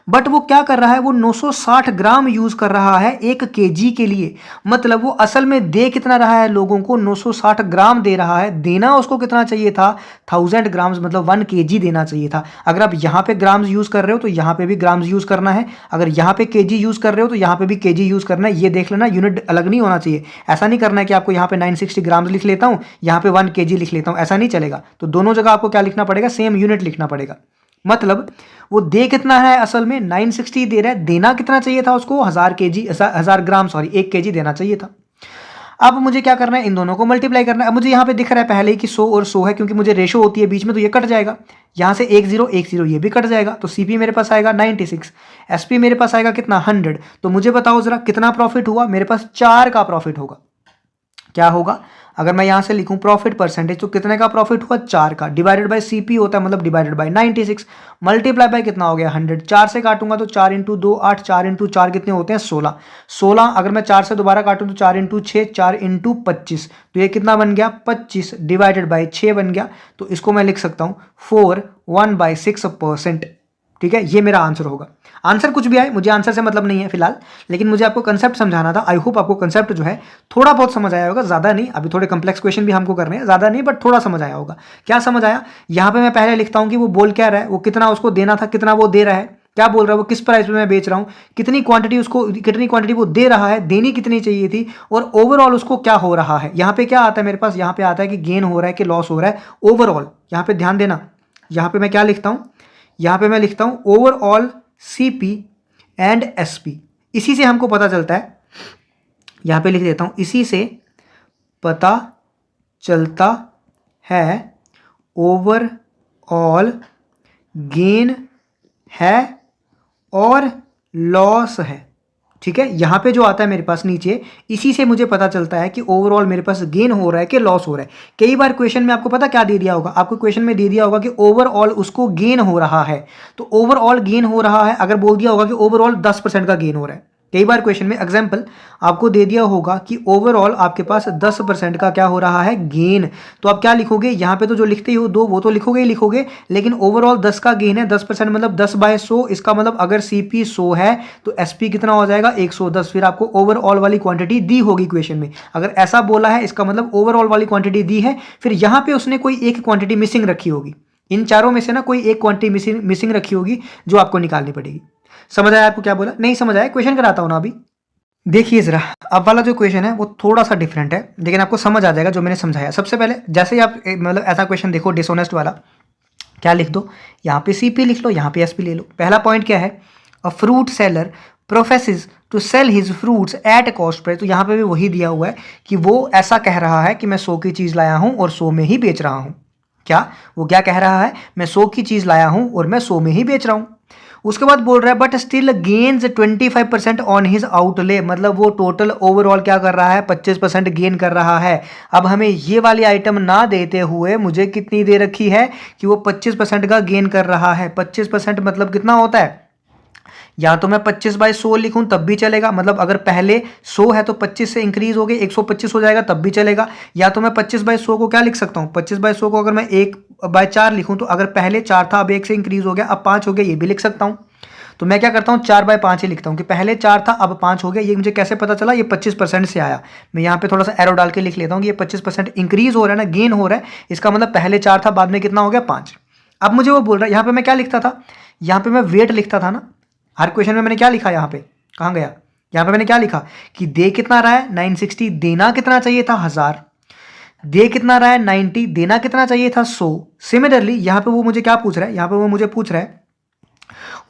बट वो क्या कर रहा है, वो 960 ग्राम यूज कर रहा है 1 केजी के लिए। मतलब वो असल में दे कितना रहा है लोगों को, 960 ग्राम दे रहा है। देना उसको कितना चाहिए था, 1000 ग्राम्स, मतलब 1 केजी देना चाहिए था। अगर आप यहाँ पे ग्राम्स यूज कर रहे हो तो यहाँ पे भी ग्राम्स यूज करना है, अगर यहाँ पे केजी यूज कर रहे हो तो यहाँ पे भी केजी यूज करना है। ये देख लेना, यूनिट अलग नहीं होना चाहिए। ऐसा नहीं करना है कि आपको यहाँ पे 960 ग्राम्स लिख लेता हूँ, यहाँ पे 1 केजी लिख लेता हूँ, ऐसा नहीं चलेगा। तो दोनों जगह आपको क्या लिखना पड़ेगा, सेम यूनिट लिखना पड़ेगा। मतलब वो दे कितना है, असल में 960 दे रहा है, देना कितना चाहिए था उसको, 1000 ग्राम, सॉरी 1 केजी देना चाहिए था। अब मुझे क्या करना है, इन दोनों को मल्टीप्लाई करना है। अब मुझे यहाँ पे दिख रहा है पहले ही कि 100 और 100 है, क्योंकि मुझे रेशो होती है बीच में, तो ये कट जाएगा। यहाँ से 1 0 1 0 ये भी कट जाएगा, तो सीपी मेरे पास आएगा 96, एसपी मेरे पास आएगा कितना, 100। तो मुझे बताओ जरा कितना प्रॉफिट हुआ, मेरे पास 4 का प्रॉफिट होगा। क्या होगा, अगर मैं यहां से लिखूं प्रॉफिट परसेंटेज, तो कितने का प्रॉफिट हुआ, 4 का, डिवाइडेड बाय सीपी होता है, मतलब डिवाइडेड बाय 96, मल्टीप्लाई बाय कितना हो गया, 100। 4 से काटूंगा तो 4 × 2 8, 4 × 4 कितने होते हैं, 16। 16 अगर मैं 4 से दोबारा काटूं तो 4 × 6 4 × 25, तो ये कितना बन गया, 25 डिवाइडेड बाय 6 बन गया। तो इसको मैं लिख सकता हूं 4 1/6%। ठीक है, ये मेरा आंसर होगा। आंसर कुछ भी आए, मुझे आंसर से मतलब नहीं है फिलहाल, लेकिन मुझे आपको कंसेप्ट समझाना था। आई होप आपको कंसेप्ट जो है थोड़ा बहुत समझ आया होगा, ज़्यादा नहीं। अभी थोड़े कम्प्लेक्स क्वेश्चन भी हमको करने हैं, ज़्यादा नहीं बट थोड़ा समझ आया होगा। क्या समझ आया, यहाँ पे मैं पहले लिखता हूँ कि वो बोल क्या रहा है, वो कितना उसको देना था, कितना वो दे रहा है, क्या बोल रहा है वो, किस प्राइस पे मैं बेच रहा हूँ, कितनी क्वांटिटी उसको, कितनी क्वांटिटी वो दे रहा है, देनी कितनी चाहिए थी, और ओवरऑल उसको क्या हो रहा है। यहाँ पे क्या आता है मेरे पास, यहाँ पे आता है कि गेन हो रहा है कि लॉस हो रहा है, ओवरऑल। यहाँ पे ध्यान देना, यहाँ पे मैं क्या लिखता हूँ, यहाँ पे मैं लिखता हूँ ओवरऑल सीपी एंड एसपी। इसी से हमको पता चलता है, यहाँ पे लिख देता हूँ, इसी से पता चलता है ओवरऑल गेन है और लॉस है। ठीक है, यहाँ पे जो आता है मेरे पास नीचे, इसी से मुझे पता चलता है कि ओवरऑल मेरे पास गेन हो रहा है कि लॉस हो रहा है। कई बार क्वेश्चन में आपको पता क्या दे दिया होगा, आपको क्वेश्चन में दे दिया होगा कि ओवरऑल उसको गेन हो रहा है, तो ओवरऑल गेन हो रहा है अगर बोल दिया होगा कि ओवरऑल 10% का गेन हो रहा है। कई बार क्वेश्चन में एग्जाम्पल आपको दे दिया होगा कि ओवरऑल आपके पास 10% का क्या हो रहा है, गेन, तो आप क्या लिखोगे यहाँ पे, तो जो लिखते हो दो वो तो लिखोगे ही लिखोगे, लेकिन ओवरऑल 10 का गेन है, 10% मतलब 10/100, इसका मतलब अगर CP 100 है तो SP कितना हो जाएगा 110। फिर आपको ओवरऑल वाली क्वांटिटी दी होगी क्वेश्चन में, अगर ऐसा बोला है इसका मतलब ओवरऑल वाली क्वांटिटी दी है, फिर यहाँ पे उसने कोई एक क्वांटिटी मिसिंग रखी होगी, इन चारों में से ना कोई एक क्वांटिटी मिसिंग रखी होगी जो आपको निकालनी पड़ेगी। समझ आया आपको क्या बोला? नहीं समझ आया, क्वेश्चन कराता हूं ना अभी। देखिए जरा, अब वाला जो क्वेश्चन है वो थोड़ा सा डिफरेंट है, लेकिन आपको समझ आ जाएगा जो मैंने समझाया। सबसे पहले जैसे ही आप मतलब ऐसा क्वेश्चन देखो डिसऑनेस्ट वाला, क्या लिख दो, यहाँ पे CP लिख लो, यहाँ पे SP ले लो। पहला पॉइंट क्या है, a fruit seller professes to sell his fruits at cost price. तो यहाँ पे भी वही दिया हुआ है कि वो ऐसा कह रहा है कि मैं 100 की चीज़ लाया हूँ और 100 में ही बेच रहा हूँ। क्या वो क्या कह रहा है, मैं 100 की चीज़ लाया हूँ और मैं 100 में ही बेच रहा हूँ। उसके बाद बोल रहा है but still gains 25% on his outlay, मतलब वो टोटल ओवरऑल क्या कर रहा है, 25% गेन कर रहा है। अब हमें ये वाली आइटम ना देते हुए मुझे कितनी दे रखी है कि वो 25% का गेन कर रहा है। 25% मतलब कितना होता है, या तो मैं 25/100 लिखूं तब भी चलेगा, मतलब अगर पहले 100 है तो 25 से इंक्रीज हो गए 125 हो जाएगा तब भी चलेगा। या तो मैं 25/100 को क्या लिख सकता हूं, 25/100 को अगर मैं 1/4 लिखूं तो अगर पहले 4 था अब 1 से इंक्रीज हो गया अब 5 हो गया, ये भी लिख सकता हूं। तो मैं क्या करता हूं 4/5 ही लिखता हूं कि पहले 4 था अब 5 हो गया। ये मुझे कैसे पता चला, ये 25% से आया। मैं यहाँ पे थोड़ा सा एरो डाल के लिख लेता हूँ कि ये 25% इंक्रीज हो रहा है ना, गेन हो रहा है, इसका मतलब पहले 4 था बाद में कितना हो गया 5। अब मुझे वो बोल रहा है, यहाँ पे मैं क्या लिखता था, यहाँ पे मैं वेट लिखता था ना, हर क्वेश्चन में मैंने क्या लिखा, यहाँ पे कहाँ गया, यहाँ पे मैंने क्या लिखा कि दे कितना रहा है 960, देना कितना चाहिए था 1000, दे कितना रहा है 90, देना कितना चाहिए था 100। सिमिलरली यहाँ पे वो मुझे क्या पूछ रहा है, यहाँ पे वो मुझे पूछ रहा है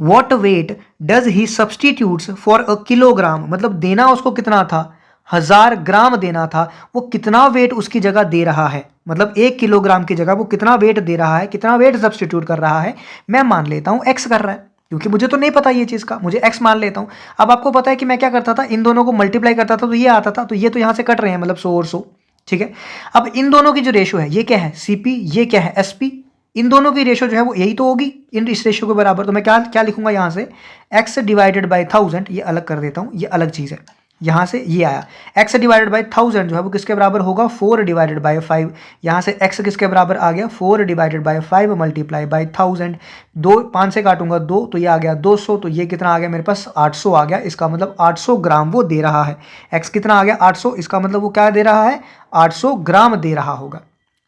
what weight does he substitutes for a kilogram, मतलब देना उसको कितना था 1000 ग्राम देना था, वो कितना वेट उसकी जगह दे रहा है, मतलब 1 किलोग्राम की जगह वो कितना वेट दे रहा है, कितना वेट सब्सटीट्यूट कर रहा है। मैं मान लेता हूँ X कर रहा है, क्योंकि मुझे तो नहीं पता ये चीज़ का, मुझे X मान लेता हूँ। अब आपको पता है कि मैं क्या करता था, इन दोनों को मल्टीप्लाई करता था तो ये आता था, तो ये तो यहाँ से कट रहे हैं मतलब 100 और 100। ठीक है, अब इन दोनों की जो रेशो है, ये क्या है CP, ये क्या है SP, इन दोनों की रेशो जो है वो यही तो होगी इन इस रेशो के बराबर। तो मैं क्या क्या लिखूंगा यहाँ से, X डिवाइडेड बाई 1000, ये अलग कर देता हूँ, ये अलग चीज़ है। यहाँ से ये आया X डिवाइडेड बाई 1000 जो है वो किसके बराबर होगा 4 डिवाइडेड बाई 5। यहाँ से X किसके बराबर आ गया 4 डिवाइडेड बाई 5 मल्टीप्लाई बाई 1000। 5 से काटूंगा 2 तो ये आ गया 200, तो ये कितना आ गया मेरे पास 800 आ गया। इसका मतलब 800 ग्राम वो दे रहा है। X कितना आ गया 800, इसका मतलब वो क्या दे रहा है 800 ग्राम दे रहा होगा।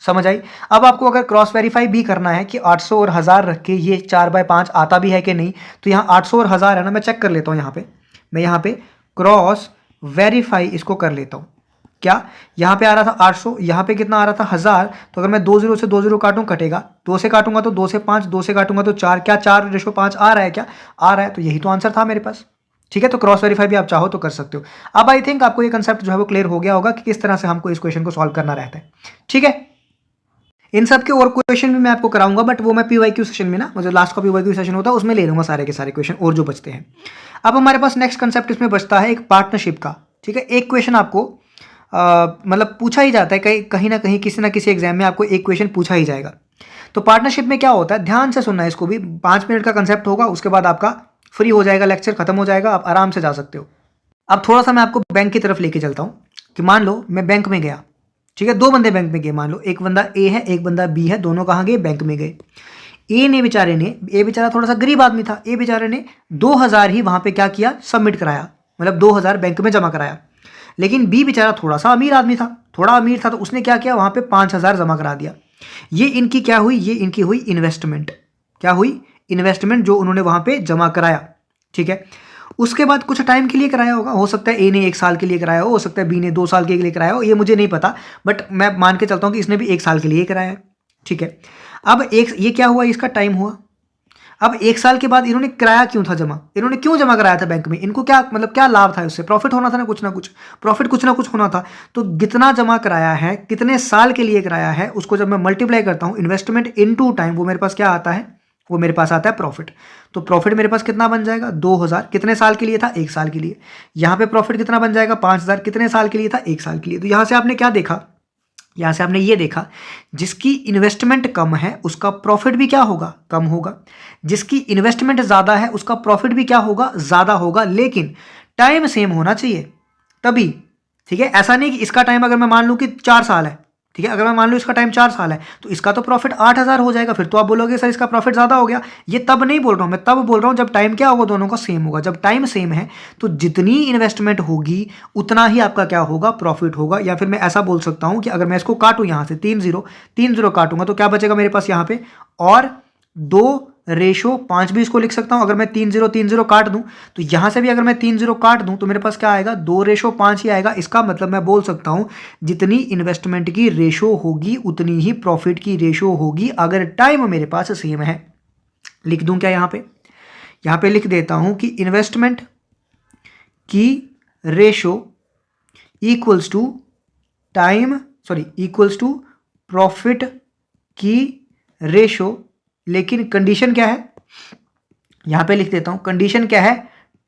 समझ आई। अब आपको अगर क्रॉस वेरीफाई भी करना है कि 800 और 1000 रख के ये 4/5 आता भी है कि नहीं, तो यहाँ 800 और 1000 है ना, मैं चेक कर लेता हूँ यहाँ पे, मैं यहाँ पे क्रॉस वेरीफाई इसको कर लेता हूँ। क्या यहाँ पे आ रहा था 800, यहाँ पे कितना आ रहा था 1000, तो अगर मैं 20 से 20 काटूं कटेगा, 2 से काटूंगा तो 2 से 5, 2 से काटूंगा तो 4, क्या 4/5 आ रहा है, क्या आ रहा है, तो यही तो आंसर था मेरे पास। ठीक है, तो क्रॉस वेरीफाई भी आप चाहो तो कर सकते हो। अब आई थिंक आपको ये कंसेप्ट जो है वो क्लियर हो गया होगा कि किस तरह से हमको इस क्वेश्चन को सॉल्व करना रहता है। ठीक है, इन सब के और क्वेश्चन भी मैं आपको कराऊंगा, बट वो मैं PYQ सेशन में ना, मतलब लास्ट का PYQ सेशन होता है उसमें ले लूंगा सारे के सारे क्वेश्चन और जो बचते हैं। अब हमारे पास नेक्स्ट कंसेप्ट इसमें बचता है एक पार्टनरशिप का। ठीक है, एक क्वेश्चन आपको मतलब पूछा ही जाता है कहीं ना कहीं किसी ना किसी एग्जाम में आपको एक क्वेश्चन पूछा ही जाएगा। तो पार्टनरशिप में क्या होता है, ध्यान से सुनना है इसको भी, 5 मिनट का कंसेप्ट होगा, उसके बाद आपका फ्री हो जाएगा, लेक्चर खत्म हो जाएगा, आप आराम से जा सकते हो। अब थोड़ा सा मैं आपको बैंक की तरफ लेके चलता हूँ कि मान लो मैं बैंक में गया। ठीक है, 2 बंदे बैंक में गए, मान लो एक बंदा A है एक बंदा B है, दोनों कहाँ गए बैंक में गए। ए बेचारा थोड़ा सा गरीब आदमी था, ए बेचारे ने 2000 ही वहां पे क्या किया सबमिट कराया, मतलब 2000 बैंक में जमा कराया। लेकिन बी बेचारा थोड़ा सा अमीर आदमी था, थोड़ा अमीर था, तो उसने क्या किया वहां पे 5000 जमा करा दिया। ये इनकी क्या हुई, ये इनकी हुई इन्वेस्टमेंट। क्या हुई, इन्वेस्टमेंट जो उन्होंने वहां पे जमा कराया। ठीक है, उसके बाद कुछ टाइम के लिए कराया होगा, हो सकता है ए ने 1 साल के लिए कराया हो सकता है बी ने 2 साल के लिए कराया हो, ये मुझे नहीं पता, बट मैं मान के चलता हूं कि इसने भी 1 साल के लिए कराया है। ठीक है, अब ये क्या हुआ, इसका टाइम हुआ। अब 1 साल के बाद इन्होंने कराया क्यों था जमा, इन्होंने क्यों जमा कराया था बैंक में, इनको क्या मतलब क्या लाभ था उससे, प्रॉफिट होना था ना कुछ प्रॉफिट कुछ ना कुछ होना था। तो कितना जमा कराया है, कितने साल के लिए कराया है, उसको जब मैं मल्टीप्लाई करता हूं इन्वेस्टमेंट इनटू टाइम, वो मेरे पास क्या आता है वो मेरे पास आता है प्रॉफिट। तो प्रॉफिट मेरे पास कितना बन जाएगा 2000, कितने साल के लिए था 1 साल के लिए। यहाँ पे प्रॉफिट कितना बन जाएगा 5000, कितने साल के लिए था 1 साल के लिए। तो यहाँ से आपने क्या देखा, यहाँ से आपने ये देखा जिसकी इन्वेस्टमेंट कम है उसका प्रॉफिट भी क्या होगा, कम होगा। जिसकी इन्वेस्टमेंट ज़्यादा है उसका प्रॉफिट भी क्या होगा, ज़्यादा होगा। लेकिन टाइम सेम होना चाहिए तभी, ठीक है। ऐसा नहीं कि इसका टाइम अगर मैं मान लूँ कि 4 साल है, ठीक है, अगर मैं मान लूँ इसका टाइम 4 साल है तो इसका तो प्रॉफिट 8000 हो जाएगा। फिर तो आप बोलोगे सर इसका प्रॉफिट ज़्यादा हो गया। ये तब नहीं बोल रहा हूँ मैं, तब बोल रहा हूँ जब टाइम क्या होगा, दोनों का सेम होगा। जब टाइम सेम है तो जितनी इन्वेस्टमेंट होगी उतना ही आपका क्या होगा, प्रॉफिट होगा। या फिर मैं ऐसा बोल सकता हूँ कि अगर मैं इसको काटूँ यहाँ से 3 0 काटूंगा तो क्या बचेगा मेरे पास यहाँ पे, और 2:5 भी इसको लिख सकता हूँ। अगर मैं 3 0 काट दूं तो यहाँ से भी अगर मैं 3 0 काट दूं तो मेरे पास क्या आएगा, 2:5 ही आएगा। इसका मतलब मैं बोल सकता हूँ जितनी इन्वेस्टमेंट की रेशो होगी उतनी ही प्रॉफिट की रेशो होगी, अगर टाइम मेरे पास सेम है। लिख दूं क्या यहाँ पे लिख देता हूँ कि इन्वेस्टमेंट की रेशो इक्वल्स टू प्रॉफिट की रेशो। लेकिन कंडीशन क्या है, यहां पे लिख देता हूं, कंडीशन क्या है,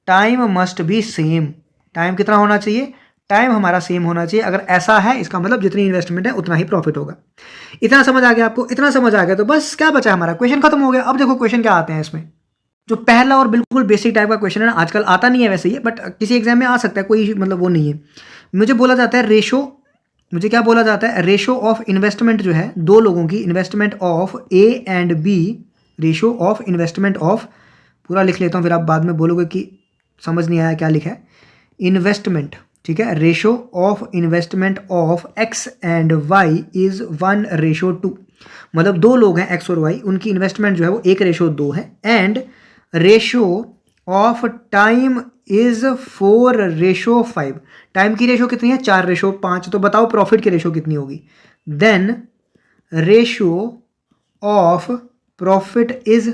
time must be same. Time कितना होना चाहिए, टाइम हमारा सेम होना चाहिए। अगर ऐसा है इसका मतलब जितनी इन्वेस्टमेंट है उतना ही प्रॉफिट होगा। इतना समझ आ गया आपको, इतना समझ आ गया तो बस क्या बचा, हमारा क्वेश्चन खत्म हो गया। अब देखो क्वेश्चन क्या आते हैं इसमें। जो पहला और बिल्कुल बेसिक टाइप का क्वेश्चन है ना, आजकल आता नहीं है वैसे ये, बट किसी एग्जाम में आ सकता है, कोई मतलब वो नहीं है। मुझे बोला जाता है रेशो, मुझे क्या बोला जाता है, रेशो ऑफ इन्वेस्टमेंट जो है दो लोगों की, investment of A and B, ratio of investment of, पूरा लिख लेता हूँ फिर आप बाद में बोलोगे कि समझ नहीं आया क्या लिखा है, इन्वेस्टमेंट, ठीक है। Ratio of investment of X and Y is 1:2, मतलब दो लोग हैं एक्स और वाई, उनकी इन्वेस्टमेंट जो है वो 1:2 है। And ratio of time is 4:5, time की रेशो कितनी है 4:5। तो बताओ प्रॉफिट की रेशो कितनी होगी। Then ratio of profit is,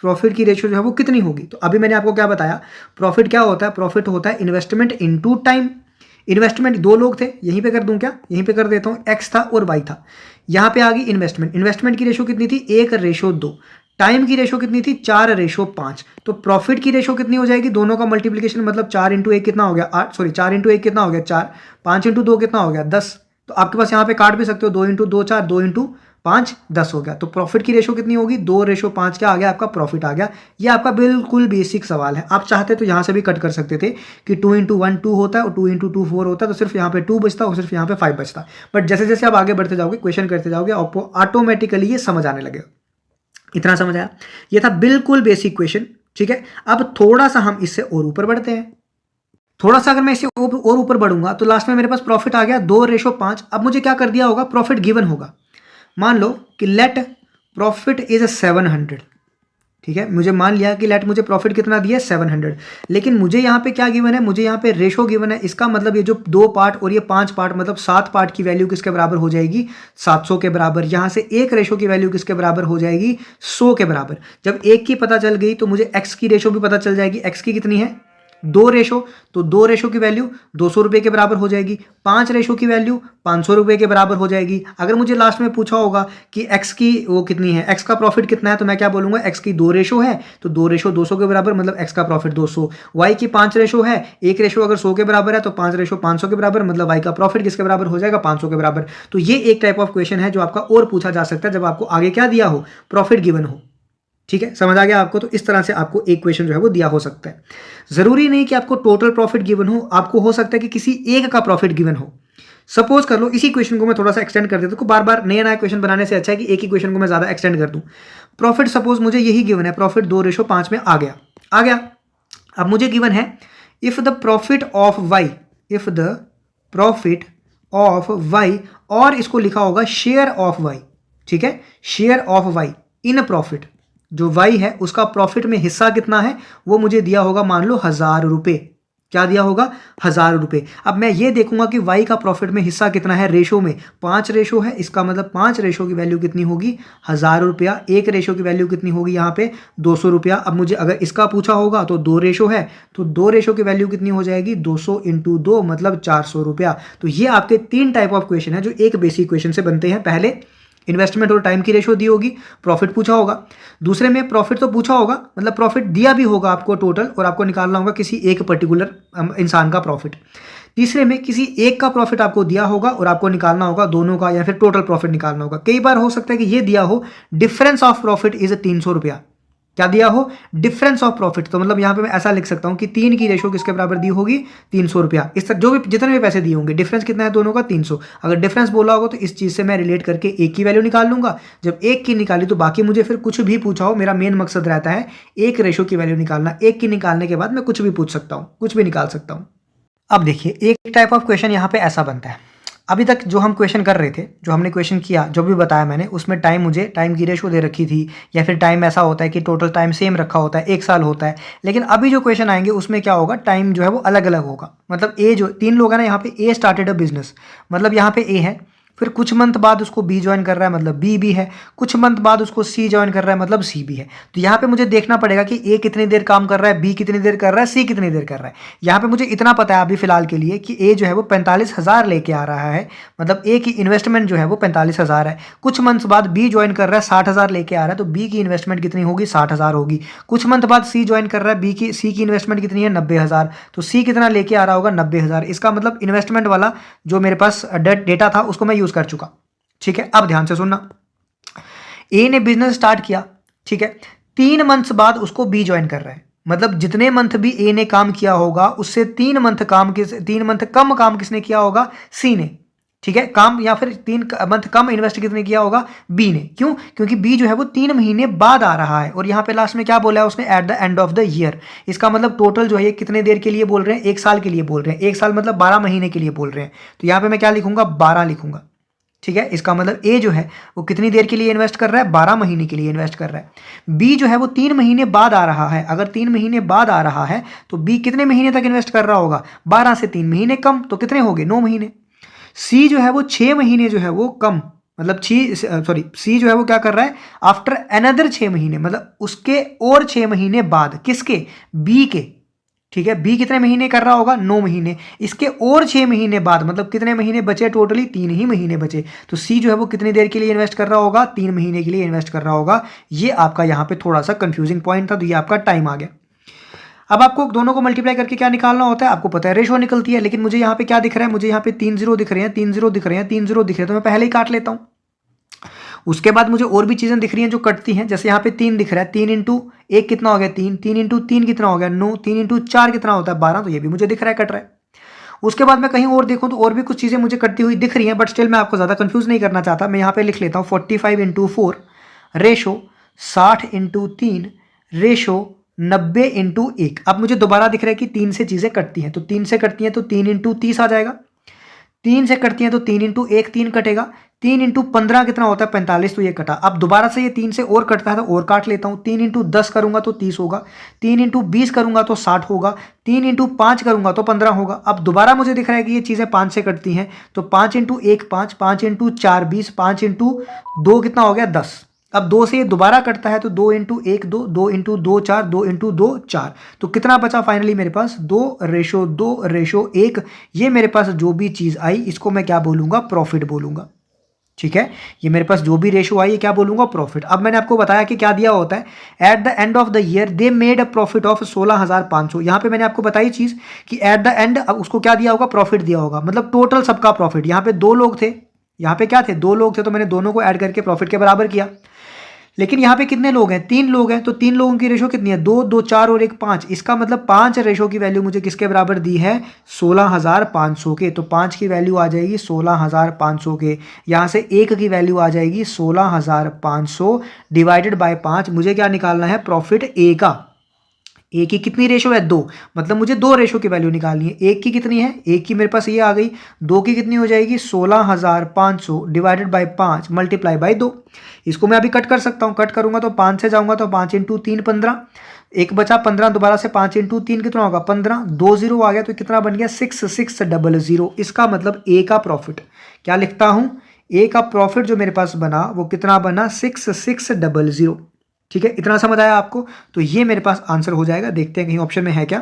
profit की रेशो जो है वो कितनी होगी। तो अभी मैंने आपको क्या बताया, प्रॉफिट क्या होता है, प्रॉफिट होता है इन्वेस्टमेंट इनटू टाइम। इन्वेस्टमेंट दो लोग थे, यहीं पे कर दूं क्या, यहीं पे कर देता हूं, एक्स था और वाई था। यहां पे आ गई इन्वेस्टमेंट, इन्वेस्टमेंट की रेशो कितनी थी 1:2, टाइम की रेशो कितनी थी 4:5। तो प्रॉफिट की रेशो कितनी हो जाएगी, दोनों का मल्टीप्लिकेशन मतलब 4 × 1 कितना हो गया 8, सॉरी 4 × 1 कितना हो गया 4, 5 × 2 कितना हो गया 10। तो आपके पास यहाँ पे काट भी सकते हो, 2 × 2 4, 2 × 5 10 हो गया। तो प्रॉफिट की रेशो कितनी होगी 2:5, क्या आ गया आपका प्रॉफिट आ गया। ये आपका बिल्कुल बेसिक सवाल है। आप चाहते तो यहाँ से भी कट कर सकते थे कि 2 × 1 2 होता है और 2 × 2 4 होता है, तो सिर्फ यहाँ पे 2 बचता और सिर्फ यहाँ पे 5 बचता। बट जैसे जैसे आप आगे बढ़ते जाओगे, क्वेश्चन करते जाओगे, आपको ऑटोमेटिकली ये समझ आने लगेगा। इतना समझ आया, ये था बिल्कुल बेसिक क्वेश्चन, ठीक है। अब थोड़ा सा हम इससे और ऊपर बढ़ते हैं। थोड़ा सा अगर मैं इससे और ऊपर बढ़ूंगा तो लास्ट में मेरे पास प्रॉफिट आ गया 2:5। अब मुझे क्या कर दिया होगा, प्रॉफिट गिवन होगा। मान लो कि लेट प्रॉफिट इज 700, ठीक है। मुझे मान लिया कि लेट मुझे प्रॉफिट कितना दिया 700, लेकिन मुझे यहाँ पे क्या गिवन है, मुझे यहाँ पे रेशो गिवन है। इसका मतलब ये जो 2 पार्ट और ये 5 पार्ट, मतलब 7 पार्ट की वैल्यू किसके बराबर हो जाएगी 700 के बराबर। यहाँ से एक रेशो की वैल्यू किसके बराबर हो जाएगी 100 के बराबर। जब एक की पता चल गई तो मुझे एक्स की रेशो भी पता चल जाएगी। एक्स की कितनी है 2 रेशो, तो 2 रेशो की वैल्यू 200 रुपये के बराबर हो जाएगी। 5 रेशो की वैल्यू 500 रुपये के बराबर हो जाएगी। अगर मुझे लास्ट में पूछा होगा कि एक्स की वो कितनी है, एक्स का प्रॉफिट कितना है, तो मैं क्या बोलूंगा, एक्स की 2 रेशो है तो 2 रेशो 200 के बराबर, मतलब एक्स का प्रॉफिट 200। वाई की 5 रेशो है, एक रेशो अगर 100 के बराबर है तो 5 रेशो 500 के बराबर, मतलब वाई का प्रॉफिट किसके बराबर हो जाएगा 500 के बराबर। तो ये एक टाइप ऑफ क्वेश्चन है जो आपका और पूछा जा सकता है जब आपको आगे क्या दिया हो, प्रॉफिट गिवन हो, ठीक है। समझ आ गया आपको। तो इस तरह से आपको एक क्वेश्चन जो है वो दिया हो सकता है। जरूरी नहीं कि आपको टोटल प्रॉफिट गिवन हो, आपको हो सकता है कि किसी एक का प्रॉफिट गिवन हो। सपोज कर लो इसी क्वेश्चन को मैं थोड़ा सा एक्सटेंड कर देता हूं, बार बार नया क्वेश्चन बनाने से अच्छा है कि एक ही क्वेश्चन को मैं ज्यादा एक्सटेंड कर दूं। प्रॉफिट सपोज मुझे यही गिवन है, प्रॉफिट 2:5 में आ गया। अब मुझे गिवन है if the profit of Y, if the profit of Y, और इसको लिखा होगा शेयर ऑफ वाई, ठीक है, share of Y in profit, जो वाई है उसका प्रॉफिट में हिस्सा कितना है वो मुझे दिया होगा, मान लो 1000 रुपये। क्या दिया होगा 1000 रुपये। अब मैं ये देखूंगा कि वाई का प्रॉफिट में हिस्सा कितना है, रेशो में 5 रेशो है, इसका मतलब 5 रेशो की वैल्यू कितनी होगी 1000 रुपया। एक रेशो की वैल्यू कितनी होगी यहाँ पे 200 रुपया। अब मुझे अगर इसका पूछा होगा तो 2 रेशो है, तो 2 रेशो की वैल्यू कितनी हो जाएगी 200 × 2, मतलब 400 रुपया। तो ये आपके 3 टाइप ऑफ क्वेश्चन है जो एक बेसिक क्वेश्चन से बनते हैं। पहले इन्वेस्टमेंट और टाइम की रेशो दी होगी, प्रॉफिट पूछा होगा। दूसरे में प्रॉफिट तो पूछा होगा, मतलब प्रॉफिट दिया भी होगा आपको टोटल, और आपको निकालना होगा किसी एक पर्टिकुलर इंसान का प्रॉफिट। तीसरे में किसी एक का प्रॉफिट आपको दिया होगा और आपको निकालना होगा दोनों का, या फिर टोटल प्रॉफिट निकालना होगा। कई बार हो सकता है कि ये दिया हो डिफरेंस ऑफ प्रॉफिट इज 300 रुपया, क्या दिया हो, डिफरेंस ऑफ प्रॉफिट। तो मतलब यहां पे मैं ऐसा लिख सकता हूं कि 3 की रेशो किसके बराबर दी होगी, 300 रुपया। इस तरह जो भी जितने भी पैसे दिए होंगे, डिफरेंस कितना है दोनों का, 300। अगर डिफरेंस बोला होगा तो इस चीज से मैं रिलेट करके एक की वैल्यू निकाल लूंगा। जब एक की निकाली तो बाकी मुझे फिर कुछ भी पूछा हो, मेरा मेन मकसद रहता है एक रेशो की वैल्यू निकालना। एक की निकालने के बाद मैं कुछ भी पूछ सकता हूं, कुछ भी निकाल सकता हूं। अब देखिए एक टाइप ऑफ क्वेश्चन यहाँ पे ऐसा बनता है, अभी तक जो हम क्वेश्चन कर रहे थे, जो हमने क्वेश्चन किया, जो भी बताया मैंने, उसमें टाइम मुझे टाइम की रेशो दे रखी थी, या फिर टाइम ऐसा होता है कि टोटल टाइम सेम रखा होता है, 1 साल होता है। लेकिन अभी जो क्वेश्चन आएंगे उसमें क्या होगा, टाइम जो है वो अलग अलग होगा। मतलब ए जो 3 लोग हैं ना, यहाँ पे ए स्टार्टेड अ बिजनेस, मतलब यहाँ पे ए है, फिर कुछ मंथ बाद उसको बी ज्वाइन कर रहा है, मतलब बी भी है, कुछ मंथ बाद उसको सी ज्वाइन कर रहा है, मतलब सी भी है। तो यहाँ पे मुझे देखना पड़ेगा कि ए कितनी देर काम कर रहा है, बी कितनी देर कर रहा है, सी कितनी देर कर रहा है। यहाँ पे मुझे इतना पता है अभी फिलहाल के लिए कि ए जो है वो 45,000 लेके आ रहा है, मतलब ए की इन्वेस्टमेंट जो है वो 45,000 है। कुछ मंथ्स बाद बी ज्वाइन कर रहा है, 60,000 लेके आ रहा है, तो बी की इन्वेस्टमेंट कितनी होगी, 60,000 होगी। कुछ मंथ बाद सी ज्वाइन कर रहा है, सी की इन्वेस्टमेंट कितनी है, 90,000, तो सी कितना लेके आ रहा होगा, 90,000। इसका मतलब इन्वेस्टमेंट वाला जो मेरे पास डेटा था उसको मैं यूज कर चुका। ठीक है, अब ध्यान से सुनना, ए ने बिजनेस स्टार्ट किया, ठीक है, 3 मंथ्स बाद उसको बी ज्वाइन कर रहा है, मतलब जितने मंथ भी ए ने काम किया होगा उससे 3 मंथ कम काम किसने किया होगा, सी ने। ठीक है, काम या फिर 3 मंथ कम इन्वेस्ट कितने किया होगा, बी ने। क्यों, क्योंकि बी जो है वो 3 महीने बाद आ रहा है, और यहाँ पे लास्ट में क्या बोला है उसने, at the end of the year. इसका मतलब टोटल जो है ये कितने देर के लिए बोल रहे हैं, 1 साल के लिए बोल रहे हैं, 1 साल मतलब 12 महीने के लिए बोल रहे हैं। तो यहाँ पे मैं क्या लिखूंगा, 12 लिखूंगा। ठीक है, इसका मतलब ए जो है वो कितनी देर के लिए इन्वेस्ट कर रहा है, 12 महीने के लिए इन्वेस्ट कर रहा है। बी जो है वो 3 महीने बाद आ रहा है, अगर 3 महीने बाद आ रहा है तो बी कितने महीने तक इन्वेस्ट कर रहा होगा, 12 से 3 महीने कम, तो कितने हो गए, 9 महीने। सी जो है वो 6 महीने जो है वो कम, मतलब सी जो है वो क्या कर रहा है, आफ्टर अनदर 6 महीने, मतलब उसके और 6 महीने बाद, किसके, बी के। ठीक है, बी कितने महीने कर रहा होगा, 9 महीने, इसके और 6 महीने बाद, मतलब कितने महीने बचे, टोटली 3 ही महीने बचे। तो सी जो है वो कितनी देर के लिए इन्वेस्ट कर रहा होगा, 3 महीने के लिए इन्वेस्ट कर रहा होगा। ये आपका यहाँ पे थोड़ा सा कंफ्यूजिंग पॉइंट था, तो ये आपका टाइम आ गया। अब आपको दोनों को मल्टीप्लाई करके क्या निकालना होता है, आपको पता है रेशो निकलती है, लेकिन मुझे यहाँ पे क्या दिख रहा है, मुझे यहाँ पे 3 जीरो दिख रहे हैं, 3 जीरो दिख रहे हैं, 3 जीरो दिख रहे हैं, तो मैं पहले ही काट लेता हूँ। उसके बाद मुझे और भी चीजें दिख रही हैं जो कटती हैं, जैसे यहाँ पे 3 दिख रहा है, 3 इंटू 1 कितना हो गया, 3, 3 इंटू 3 कितना हो गया, 9, 3 इंटू 4 कितना होता है, 12, तो ये भी मुझे दिख रहा है कट रहा है। उसके बाद मैं कहीं और देखूं तो और भी कुछ चीजें मुझे कटती हुई दिख रही हैं, बट स्टिल मैं आपको ज्यादा कंफ्यूज नहीं करना चाहता, मैं यहाँ पे लिख लेता हूँ 45 into 4 ratio 60 into 3 ratio 90 into 1। अब मुझे दोबारा दिख रहा है कि 3 से चीजें कटती हैं, तो 3 से कटती हैं तो 3 इंटू 30 आ जाएगा, 3 से कटती हैं तो 3 इंटू 1 3 कटेगा, 3 इंटू 15 कितना होता है, 45, तो ये कटा। अब दोबारा से ये 3 से और कटता है तो और काट लेता हूँ, 3 इंटू 10 करूंगा तो 30 होगा, 3 इंटू 20 करूंगा तो 60 होगा, 3 इंटू 5 करूंगा तो 15 होगा। अब दोबारा मुझे दिख रहा है कि ये चीज़ें 5 से कटती हैं, तो 5 इंटू 1 5, 5 इंटू 4 20, 5 इंटू 2 कितना हो गया, 10। अब 2 से ये दोबारा कटता है तो 2 इंटू 1 2, 2 इंटू 2 4, 2 इंटू 2 4, तो कितना बचा फाइनली मेरे पास, 2:1। ये मेरे पास जो भी चीज़ आई इसको मैं क्या बोलूँगा, प्रॉफिट बोलूँगा। ठीक है, ये मेरे पास जो भी रेशो आई ये क्या बोलूँगा, प्रॉफिट। अब मैंने आपको बताया कि क्या दिया होता है, at the end of the year they made a profit of 16,500। यहाँ पे मैंने आपको बताई चीज़ कि एट द एंड अब उसको क्या दिया होगा, प्रॉफिट दिया होगा, मतलब टोटल सबका प्रॉफिट। यहाँ पे 2 लोग थे, यहाँ पे क्या थे, 2 लोग थे, तो मैंने दोनों को ऐड करके प्रॉफिट के बराबर किया। लेकिन यहाँ पे कितने लोग हैं, 3 लोग हैं, तो 3 लोगों की रेशो कितनी है, 2 2 4 और 1 5। इसका मतलब 5 रेशो की वैल्यू मुझे किसके बराबर दी है, 16,500 के। तो 5 की वैल्यू आ जाएगी 16,500 के, यहाँ से 1 की वैल्यू आ जाएगी 16,500 डिवाइडेड बाय 5। मुझे क्या निकालना है, प्रॉफिट ए का। ए की कितनी रेशो है, 2, मतलब मुझे 2 रेशो की वैल्यू निकालनी है। एक की कितनी है, एक की मेरे पास ये आ गई, 2 की कितनी हो जाएगी, 16,500 डिवाइडेड बाय 5 मल्टीप्लाई बाय 2। इसको मैं अभी कट कर सकता हूँ, कट करूंगा तो 5 से जाऊंगा तो 5 इंटू 3 15, एक बचा 15, दोबारा से 5 इंटू 3 कितना होगा, 15, 2 0 आ गया, तो कितना बन गया, 6600। इसका मतलब ए का प्रॉफिट क्या लिखता हूँ, ए का प्रॉफिट जो मेरे पास बना वो कितना बना, 6600। ठीक है, इतना समझ आया आपको, तो ये मेरे पास आंसर हो जाएगा। देखते हैं कहीं ऑप्शन में है क्या,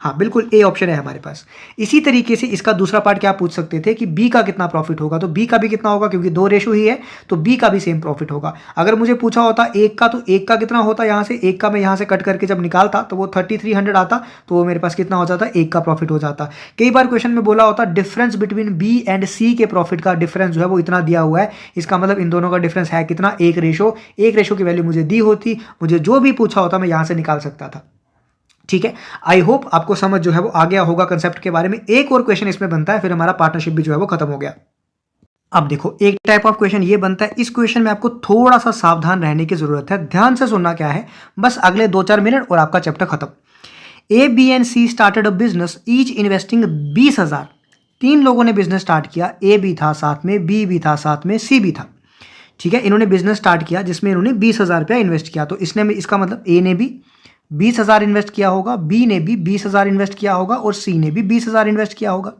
हाँ बिल्कुल, ए ऑप्शन है हमारे पास। इसी तरीके से इसका दूसरा पार्ट क्या पूछ सकते थे कि बी का कितना प्रॉफिट होगा, तो बी का भी कितना होगा, क्योंकि 2 रेशो ही है तो बी का भी सेम प्रॉफिट होगा। अगर मुझे पूछा होता एक का, तो एक का कितना होता, यहाँ से एक का मैं यहाँ से कट करके जब निकालता तो वो 3300 आता, तो वो मेरे पास कितना हो जाता, एक का प्रॉफिट हो जाता। कई बार क्वेश्चन में बोला होता डिफरेंस बिटवीन बी एंड सी के प्रॉफिट का डिफरेंस जो है वो इतना दिया हुआ है, इसका मतलब इन दोनों का डिफरेंस है कितना, एक रेशो की वैल्यू मुझे दी होती, मुझे जो भी पूछा होता मैं यहाँ से निकाल सकता था। ठीक है, आई होप आपको समझ जो है वो आ गया होगा कंसेप्ट के बारे में। एक और क्वेश्चन इसमें बनता है, फिर हमारा पार्टनरशिप भी जो है वो खत्म हो गया। अब देखो एक टाइप ऑफ क्वेश्चन ये बनता है, इस क्वेश्चन में आपको थोड़ा सा सावधान रहने की जरूरत है, ध्यान से सुनना क्या है, बस अगले 2-4 मिनट और आपका चैप्टर खत्म। A, B and C started a business each investing 20,000। 3 लोगों ने बिजनेस स्टार्ट किया, ए भी था साथ में, बी भी था साथ में, सी भी था। ठीक है, इन्होंने बिजनेस स्टार्ट किया जिसमें इन्होंने 20,000 रुपया इन्वेस्ट किया, तो इसने, इसका मतलब ए ने भी 20,000 इन्वेस्ट किया होगा, बी ने भी 20,000 इन्वेस्ट किया होगा और सी ने भी 20,000 इन्वेस्ट किया होगा।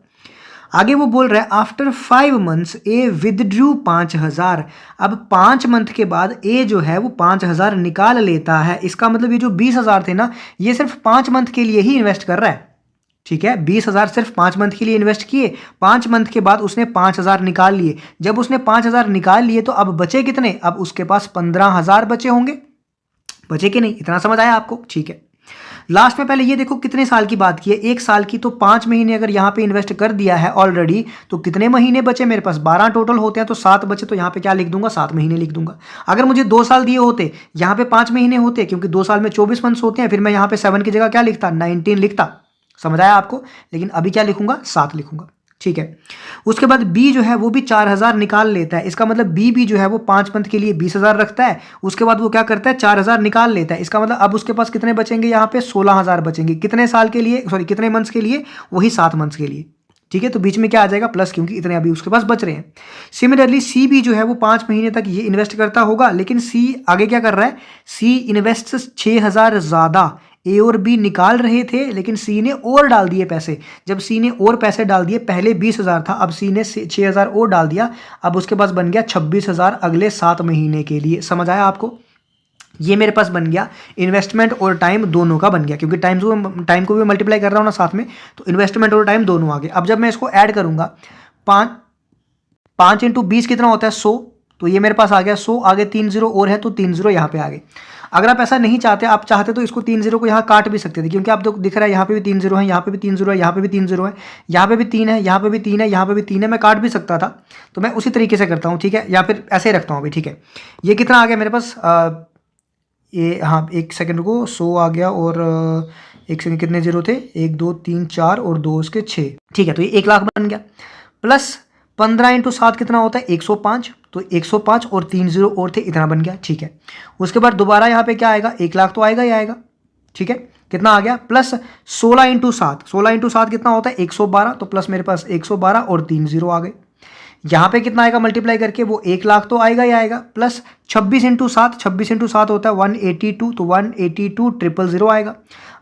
आगे वो बोल रहा है आफ्टर 5 मंथ्स ए विदड्रू 5,000। अब 5 मंथ के बाद ए जो है वो 5,000 निकाल लेता है, इसका मतलब ये जो 20,000 थे ना, ये सिर्फ 5 मंथ के लिए ही इन्वेस्ट कर रहा है। ठीक है, 20,000 सिर्फ 5 मंथ के लिए इन्वेस्ट किए, 5 मंथ के बाद उसने 5,000 निकाल लिए। जब उसने 5,000 निकाल लिए तो अब बचे कितने, अब उसके पास 15,000 बचे होंगे, बचे कि नहीं, इतना समझ आया आपको। ठीक है, लास्ट में पहले ये देखो कितने साल की बात की है, 1 साल की, तो 5 महीने अगर यहाँ पे इन्वेस्ट कर दिया है ऑलरेडी, तो कितने महीने बचे मेरे पास, 12 टोटल होते हैं, तो 7 बचे, तो यहाँ पे क्या लिख दूंगा, 7 महीने लिख दूंगा। अगर मुझे 2 साल दिए होते, यहाँ पे 5 महीने होते, क्योंकि 2 साल में 24 मंथ्स होते हैं, फिर मैं यहाँ पे 7 की जगह क्या लिखता, 19 लिखता। समझ आया आपको, लेकिन अभी क्या लिखूंगा, 7 लिखूंगा। ठीक है, उसके बाद बी जो है वो भी 4,000 निकाल लेता है, इसका मतलब बी भी जो है वो 5 मंथ के लिए 20,000 रखता है, उसके बाद वो क्या करता है, 4,000 निकाल लेता है, इसका मतलब अब उसके पास कितने बचेंगे, यहाँ पे 16,000 बचेंगे, कितने साल के लिए, सॉरी कितने मंथ्स के लिए, वही 7 मंथ्स के लिए। ठीक है, तो बीच में क्या आ जाएगा, प्लस, क्योंकि इतने अभी उसके पास बच रहे हैं। सिमिलरली सी भी जो है वो 5 महीने तक ये इन्वेस्ट करता होगा, लेकिन सी आगे क्या कर रहा है, सी इन्वेस्ट 6,000 ज़्यादा, ए और बी निकाल रहे थे लेकिन सी ने और डाल दिए पैसे। जब सी ने और पैसे डाल दिए, पहले 20,000 था, अब सी ने 6,000 और डाल दिया, अब उसके पास बन गया 26,000 अगले 7 महीने के लिए। समझ आया आपको, ये मेरे पास बन गया इन्वेस्टमेंट और टाइम दोनों का बन गया, क्योंकि टाइम को भी मल्टीप्लाई कर रहा हूँ ना साथ में, तो इन्वेस्टमेंट और टाइम दोनों आ गए। अब जब मैं इसको ऐड करूंगा, 5 × 20 कितना होता है, 100, तो ये मेरे पास आ गया 100, आगे 3 जीरो और है तो 3 जीरो यहाँ पे आ गए। अगर आप ऐसा नहीं चाहते, आप चाहते तो इसको 3 जीरो को यहाँ काट भी सकते थे, क्योंकि आप दिख रहा है यहाँ पे भी 3 जीरो है, यहाँ पे भी 3 जीरो है, यहाँ पे भी 3 जीरो है, यहाँ पे भी 3 है, यहाँ पे भी 3 है, यहाँ पे भी 3 है, मैं काट भी सकता था, तो मैं उसी तरीके से करता हूँ। ठीक है, या फिर ऐसे ही रखता हूँ अभी। ठीक है, ये कितना आ गया मेरे पास, ये, हाँ एक सेकेंड को, 100 आ गया और एक सेकेंड, कितने जीरो थे, 1 2 3 4 और 2 उसके 6। ठीक है, तो ये 1 लाख बन गया, प्लस 15 × 7 कितना होता है, 105, तो 105 और 3 जीरो और थे, इतना बन गया। ठीक है, उसके बाद दोबारा यहाँ पे क्या आएगा, 1 लाख तो आएगा ही आएगा। ठीक है, कितना आ गया, प्लस 16 × 7, 16 × 7 कितना होता है, 112, तो प्लस मेरे पास 112 और 3 जीरो आ गए। यहाँ पे कितना आएगा मल्टीप्लाई करके, वो 1 लाख तो आएगा ही आएगा, प्लस 26 × 7, 26 × 7 होता है 182, तो 182,000 आएगा।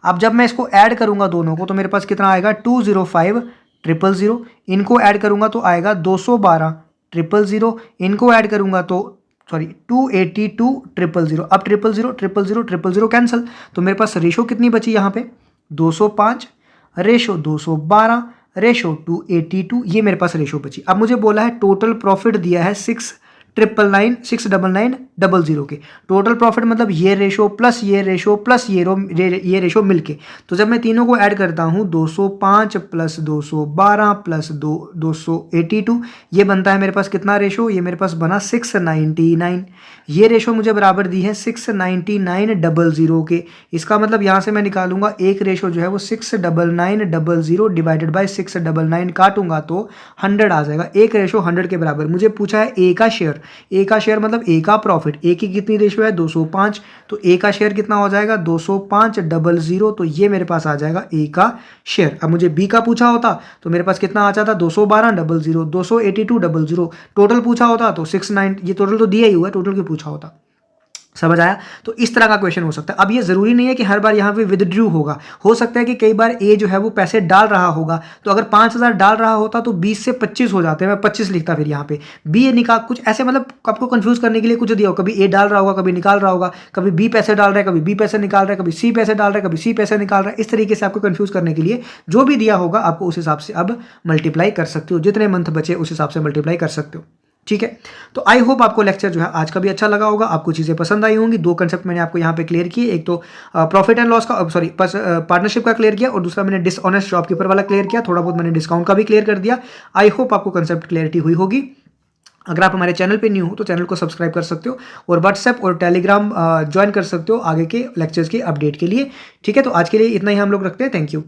अब जब मैं इसको ऐड करूंगा दोनों को, तो मेरे पास कितना आएगा, 205,000, इनको ऐड करूंगा तो आएगा 212,000, इनको ऐड करूंगा तो सॉरी 282,000। अब 000 कैंसिल, तो मेरे पास रेशो कितनी बची यहाँ पे, 205 रेशो 212 रेशो 282, ये मेरे पास रेशो बची। अब मुझे बोला है टोटल प्रॉफिट दिया है 6,999,000 के, टोटल प्रॉफिट मतलब ये रेशो प्लस ये रेशो प्लस ये रेशो मिलके। तो जब मैं तीनों को ऐड करता हूँ, 205 प्लस 212 प्लस 282, ये बनता है मेरे पास कितना रेशो, ये मेरे पास बना 699। ये रेशो मुझे बराबर दी है 699,000 के। इसका मतलब यहाँ से मैं निकालूंगा एक रेशो जो है वो 699,000 डिवाइडेड बाय 699 काटूंगा तो 100 आ जाएगा। एक रेशो 100 के बराबर। मुझे पूछा है ए का शेयर, ए का शेयर मतलब ए का प्रॉफिट, ए की कितनी रेशो है 205, तो ए का शेयर कितना हो जाएगा 205,000, तो ये मेरे पास आ जाएगा ए का शेयर। अब मुझे बी का पूछा होता तो मेरे पास कितना आ जाता 212,000, 282,000, टोटल पूछा होता तो 69, ये टोटल तो दिया ही हुआ है, टोटल क्यों पूछा होता। समझ आया? तो इस तरह का क्वेश्चन हो सकता है। अब ये ज़रूरी नहीं है कि हर बार यहाँ पे विथड्रू होगा, हो सकता है कि कई बार ए जो है वो पैसे डाल रहा होगा, तो अगर 5,000 डाल रहा होता तो 20 से 25 हो जाते हैं, मैं 25 लिखता फिर यहाँ पे। बी ए निकाल, कुछ ऐसे मतलब आपको कंफ्यूज करने के लिए कुछ दिया हो, कभी ए डाल रहा होगा, कभी निकाल रहा होगा, कभी बी पैसे डाल रहा है, कभी बी पैसे निकाल रहा है, कभी सी पैसे डाल रहा है, कभी सी पैसे निकाल रहा है। इस तरीके से आपको कंफ्यूज करने के लिए जो भी दिया होगा आपको उस हिसाब से अब मल्टीप्लाई कर सकते हो, जितने मंथ बचे उस हिसाब से मल्टीप्लाई कर सकते हो। ठीक है, तो आई होप आपको लेक्चर जो है आज का भी अच्छा लगा होगा, आपको चीज़ें पसंद आई होंगी। दो कंसेप्ट मैंने आपको यहाँ पे क्लियर किए, एक तो प्रॉफिट एंड लॉस का, सॉरी पार्टनरशिप का क्लियर किया, और दूसरा मैंने डिसऑनेस्ट शॉपकीपर वाला क्लियर किया, थोड़ा बहुत मैंने डिस्काउंट का भी क्लियर कर दिया। आई होप आपको कंसेप्ट क्लियरिटी हुई होगी। अगर आप हमारे चैनल पे न्यू हो तो चैनल को सब्सक्राइब कर सकते हो, और व्हाट्सएप और टेलीग्राम ज्वाइन कर सकते हो आगे के लेक्चर्स की अपडेट के लिए। ठीक है, तो आज के लिए इतना ही हम लोग रखते हैं। Thank you.